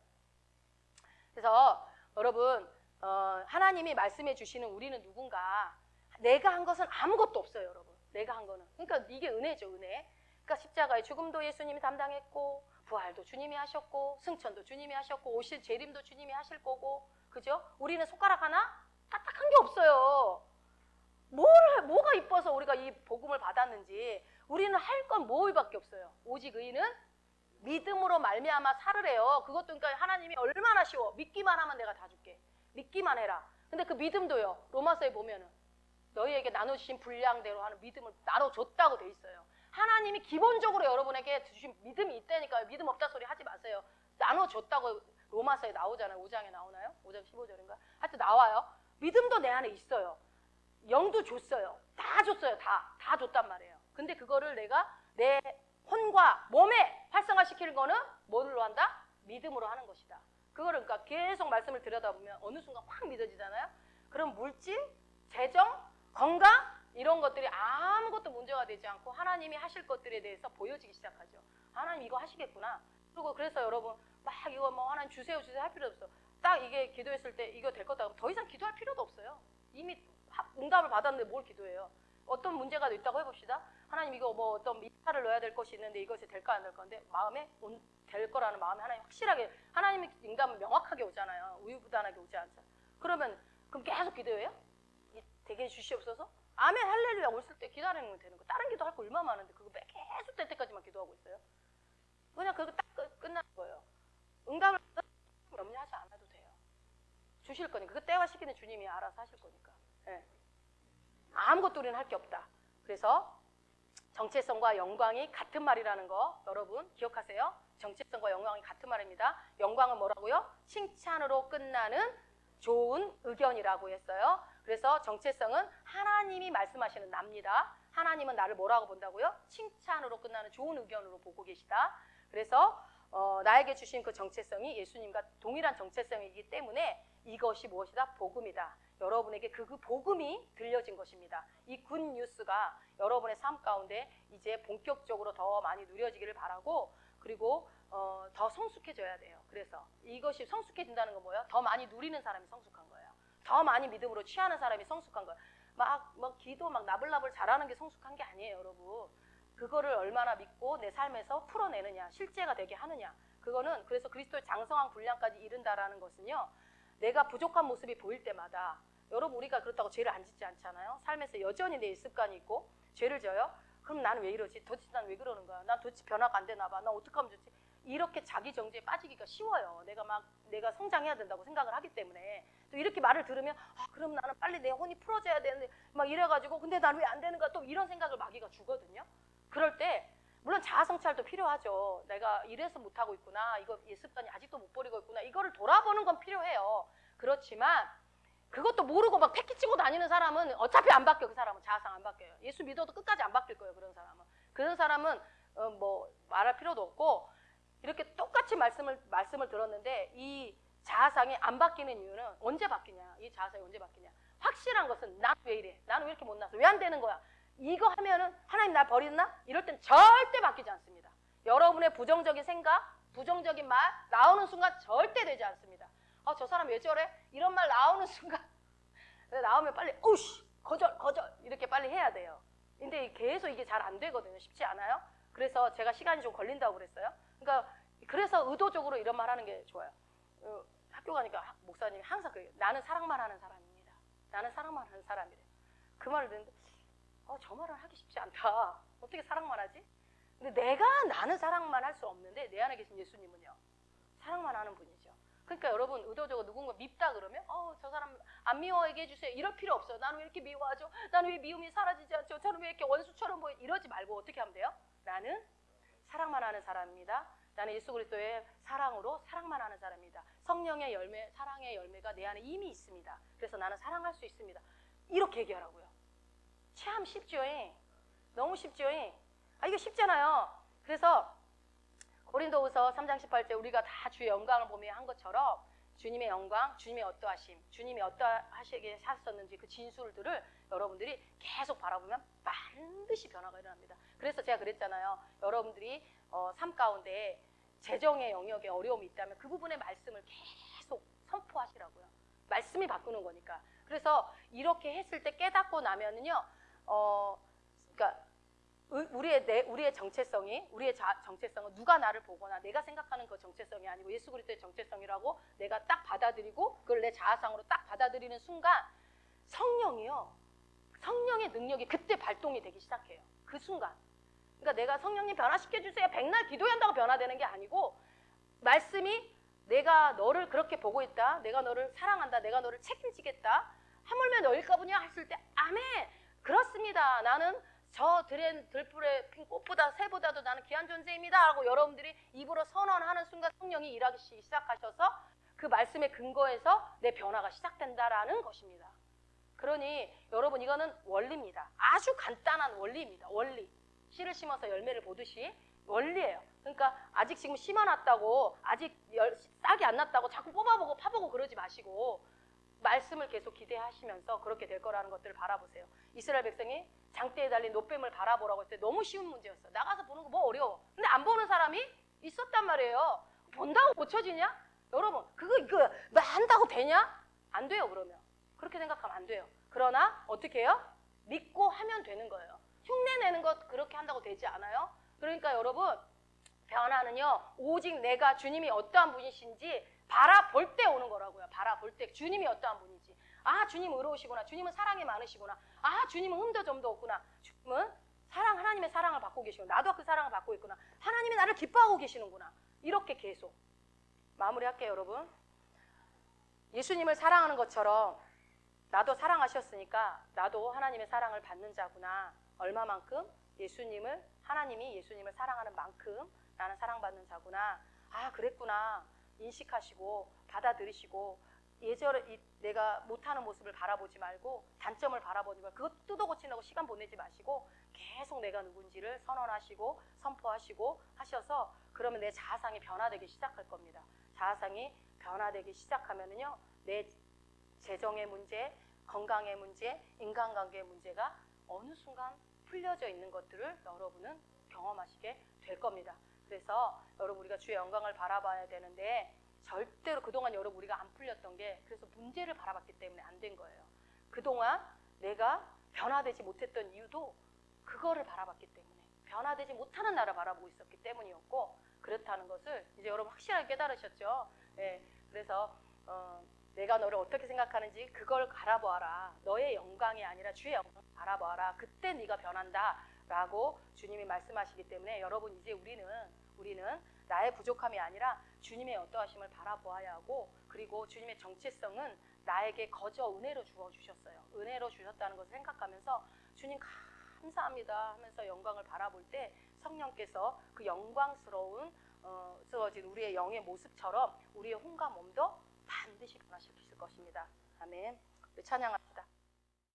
그래서 여러분 하나님이 말씀해 주시는 우리는 누군가 내가 한 것은 아무것도 없어요, 여러분. 내가 한 거는. 그러니까 이게 은혜죠, 은혜. 그러니까 십자가의 죽음도 예수님이 담당했고 부활도 주님이 하셨고 승천도 주님이 하셨고 오실 재림도 주님이 하실 거고 그죠? 우리는 손가락 하나 까딱한 게 없어요. 뭐가 이뻐서 우리가 이 복음을 받았는지 우리는 할 건 뭐밖에 없어요. 오직 의인은 믿음으로 말미암아 살으래요. 그것도 그러니까 하나님이 얼마나 쉬워. 믿기만 하면 내가 다 줄게. 믿기만 해라. 근데 그 믿음도요. 로마서에 보면은 너희에게 나눠주신 분량대로 하는 믿음을 나눠줬다고 돼 있어요. 하나님이 기본적으로 여러분에게 주신 믿음이 있다니까요. 믿음 없다 소리 하지 마세요. 나눠줬다고 로마서에 나오잖아요. 5장에 나오나요? 5장 15절인가? 하여튼 나와요. 믿음도 내 안에 있어요. 영도 줬어요. 다 줬어요. 다 줬단 말이에요. 근데 그거를 내가 내 혼과 몸에 활성화시키는 거는 뭘로 한다? 믿음으로 하는 것이다. 그거를 그러니까 계속 말씀을 들여다보면 어느 순간 확 믿어지잖아요. 그럼 물질, 재정, 건강 이런 것들이 아무것도 문제가 되지 않고 하나님이 하실 것들에 대해서 보여지기 시작하죠. 하나님 이거 하시겠구나. 그리고 그래서 여러분 막 이거 뭐 하나님 주세요 할 필요 없어. 딱 이게 기도했을 때 이거 될 거다. 더 이상 기도할 필요도 없어요. 이미 응답을 받았는데 뭘 기도해요. 어떤 문제가 있다고 해봅시다. 하나님 이거 뭐 어떤 미타를 넣어야 될 것이 있는데 이것이 될까 안 될 건데 마음에 될 거라는 마음에 하나님 확실하게 하나님의 응답은 명확하게 오잖아요. 우유부단하게 오지 않죠. 그럼 계속 기도해요? 되게 주시옵소서? 아멘 할렐루야 올쓸 때 기다리면 되는 거. 다른 기도 할 거 얼마나 많은데 그거 계속 될 때까지만 기도하고 있어요. 그냥 그거 딱 끝나는 거예요. 응답을 염려하지 않아도 돼요. 주실 거니까. 그 때와 시기는 주님이 알아서 하실 거니까. 네. 아무것도 우리는 할 게 없다. 그래서 정체성과 영광이 같은 말이라는 거 여러분 기억하세요. 정체성과 영광이 같은 말입니다. 영광은 뭐라고요? 칭찬으로 끝나는 좋은 의견이라고 했어요. 그래서 정체성은 하나님이 말씀하시는 납니다. 하나님은 나를 뭐라고 본다고요? 칭찬으로 끝나는 좋은 의견으로 보고 계시다. 그래서 나에게 주신 그 정체성이 예수님과 동일한 정체성이기 때문에 이것이 무엇이다? 복음이다. 여러분에게 그 복음이 들려진 것입니다. 이 굿 뉴스가 여러분의 삶 가운데 이제 본격적으로 더 많이 누려지기를 바라고 그리고 더 성숙해져야 돼요. 그래서 이것이 성숙해진다는 건 뭐예요? 더 많이 누리는 사람이 성숙한 거예요. 더 많이 믿음으로 취하는 사람이 성숙한 거예요. 막 기도 막 나불나불 잘하는 게 성숙한 게 아니에요, 여러분. 그거를 얼마나 믿고 내 삶에서 풀어내느냐, 실제가 되게 하느냐. 그거는 그래서 그리스도의 장성한 분량까지 이른다라는 것은요. 내가 부족한 모습이 보일 때마다 여러분 우리가 그렇다고 죄를 안 짓지 않잖아요. 삶에서 여전히 내 습관이 있고 죄를 져요. 그럼 나는 왜 이러지? 도대체 난 왜 그러는 거야? 난 도대체 변화가 안 되나 봐. 난 어떡하면 좋지? 이렇게 자기 정죄에 빠지기가 쉬워요. 내가 성장해야 된다고 생각을 하기 때문에. 또 이렇게 말을 들으면 그럼 나는 빨리 내 혼이 풀어져야 되는데 막 이래가지고 근데 난 왜 안 되는가 또 이런 생각을 마귀가 주거든요. 그럴 때 물론 자아 성찰도 필요하죠. 내가 이래서 못하고 있구나. 이거 이 습관이 아직도 못 버리고 있구나. 이거를 돌아보는 건 필요해요. 그렇지만 그것도 모르고 막 패키 치고 다니는 사람은 어차피 안 바뀌어. 그 사람은 자아상 안 바뀌어요. 예수 믿어도 끝까지 안 바뀔 거예요. 그런 사람은 뭐 말할 필요도 없고 이렇게 똑같이 말씀을 들었는데 이 자아상이 안 바뀌는 이유는 언제 바뀌냐? 이 자아상이 언제 바뀌냐? 확실한 것은 난 왜 이래? 나는 왜 이렇게 못나서? 왜 안 되는 거야? 이거 하면은 하나님 날 버리나? 이럴 땐 절대 바뀌지 않습니다. 여러분의 부정적인 생각, 부정적인 말 나오는 순간 절대 되지 않습니다. 저 사람 왜 저래? 이런 말 나오는 순간 나오면 빨리 오씨 거절 이렇게 빨리 해야 돼요. 근데 계속 이게 잘 안 되거든요. 쉽지 않아요. 그래서 제가 시간이 좀 걸린다고 그랬어요. 그러니까 그래서 의도적으로 이런 말 하는 게 좋아요. 학교 가니까 목사님이 항상 그래요. 나는 사랑만 하는 사람입니다. 나는 사랑만 하는 사람이래. 그 말을 듣는데 저 말은 하기 쉽지 않다. 어떻게 사랑만 하지? 근데 나는 사랑만 할 수 없는데 내 안에 계신 예수님은요. 사랑만 하는 분이죠. 그러니까 여러분 의도적으로 누군가 밉다 그러면 저 사람 안 미워하게 해주세요. 이럴 필요 없어요. 나는 왜 이렇게 미워하죠? 나는 왜 미움이 사라지지 않죠? 저는 왜 이렇게 원수처럼 보여? 이러지 말고 어떻게 하면 돼요? 나는 사랑만 하는 사람입니다. 나는 예수 그리스도의 사랑으로 사랑만 하는 사람입니다. 성령의 열매, 사랑의 열매가 내 안에 이미 있습니다. 그래서 나는 사랑할 수 있습니다. 이렇게 얘기하라고요. 참 쉽죠? 너무 쉽죠? 이거 쉽잖아요. 그래서 고린도후서 3장 18절 우리가 다 주의 영광을 보며 한 것처럼 주님의 영광, 주님의 어떠하심, 주님이 어떠하시게 하셨는지 그 진술들을 여러분들이 계속 바라보면 반드시 변화가 일어납니다. 그래서 제가 그랬잖아요. 여러분들이 삶 가운데 재정의 영역에 어려움이 있다면 그 부분의 말씀을 계속 선포하시라고요. 말씀이 바꾸는 거니까. 그래서 이렇게 했을 때 깨닫고 나면은요, 그러니까 우리의 정체성이, 우리의 정체성은 누가 나를 보거나 내가 생각하는 그 정체성이 아니고 예수 그리스도의 정체성이라고 내가 딱 받아들이고 그걸 내 자아상으로 딱 받아들이는 순간 성령이요, 성령의 능력이 그때 발동이 되기 시작해요. 그 순간. 그러니까 내가 성령님 변화시켜주세요. 백날 기도한다고 변화되는 게 아니고 말씀이 내가 너를 그렇게 보고 있다. 내가 너를 사랑한다. 내가 너를 책임지겠다. 하물며 너일까 보냐 했을 때 아멘. 그렇습니다. 나는 저 들풀에 핀 꽃보다 새보다도 나는 귀한 존재입니다. 라고 여러분들이 입으로 선언하는 순간 성령이 일하기 시작하셔서 그 말씀의 근거에서 내 변화가 시작된다라는 것입니다. 그러니 여러분 이거는 원리입니다. 아주 간단한 원리입니다. 원리. 씨를 심어서 열매를 보듯이 원리예요. 그러니까 아직 지금 심어놨다고 아직 싹이 안 났다고 자꾸 뽑아보고 파보고 그러지 마시고 말씀을 계속 기대하시면서 그렇게 될 거라는 것들을 바라보세요. 이스라엘 백성이 장대에 달린 노뱀을 바라보라고 했을 때 너무 쉬운 문제였어. 나가서 보는 거 뭐 어려워. 근데 안 보는 사람이 있었단 말이에요. 본다고 고쳐지냐? 여러분 그거 한다고 되냐? 안 돼요. 그러면 그렇게 생각하면 안 돼요. 그러나 어떻게 해요? 믿고 하면 되는 거예요. 흉내 내는 것 그렇게 한다고 되지 않아요. 그러니까 여러분 변화는요 오직 내가 주님이 어떠한 분이신지 바라볼 때 오는 거라고요. 바라볼 때 주님이 어떠한 분인지. 아 주님 의로우시구나. 주님은 사랑이 많으시구나. 아 주님은 흠도 점도 없구나. 주님은 하나님의 사랑을 받고 계시구나. 나도 그 사랑을 받고 있구나. 하나님이 나를 기뻐하고 계시는구나. 이렇게 계속 마무리할게요. 여러분 예수님을 사랑하는 것처럼 나도 사랑하셨으니까 나도 하나님의 사랑을 받는 자구나. 얼마만큼? 하나님이 예수님을 사랑하는 만큼 나는 사랑받는 자구나. 아 그랬구나. 인식하시고 받아들이시고 예전에 내가 못하는 모습을 바라보지 말고 단점을 바라보지 말고 그거 뜯어 고치려고 시간 보내지 마시고 계속 내가 누군지를 선언하시고 선포하시고 하셔서 그러면 내 자아상이 변화되기 시작할 겁니다. 자아상이 변화되기 시작하면은요 내 재정의 문제, 건강의 문제, 인간관계의 문제가 어느 순간 풀려져 있는 것들을 여러분은 경험하시게 될 겁니다. 그래서 여러분 우리가 주의 영광을 바라봐야 되는데 절대로 그동안 여러분 우리가 안 풀렸던 게 그래서 문제를 바라봤기 때문에 안 된 거예요. 그동안 내가 변화되지 못했던 이유도 그거를 바라봤기 때문에 변화되지 못하는 나를 바라보고 있었기 때문이었고 그렇다는 것을 이제 여러분 확실하게 깨달으셨죠. 네, 그래서 내가 너를 어떻게 생각하는지 그걸 바라보아라. 너의 영광이 아니라 주의 영광을 바라보아라. 그때 네가 변한다 라고 주님이 말씀하시기 때문에 여러분 이제 우리는 나의 부족함이 아니라 주님의 어떠하심을 바라보아야 하고 그리고 주님의 정체성은 나에게 거저 은혜로 주어주셨어요. 은혜로 주셨다는 것을 생각하면서 주님 감사합니다 하면서 영광을 바라볼 때 성령께서 그 영광스러운 쓰러진 우리의 영의 모습처럼 우리의 혼과 몸도 반드시 변화시키실 것입니다. 아멘. 찬양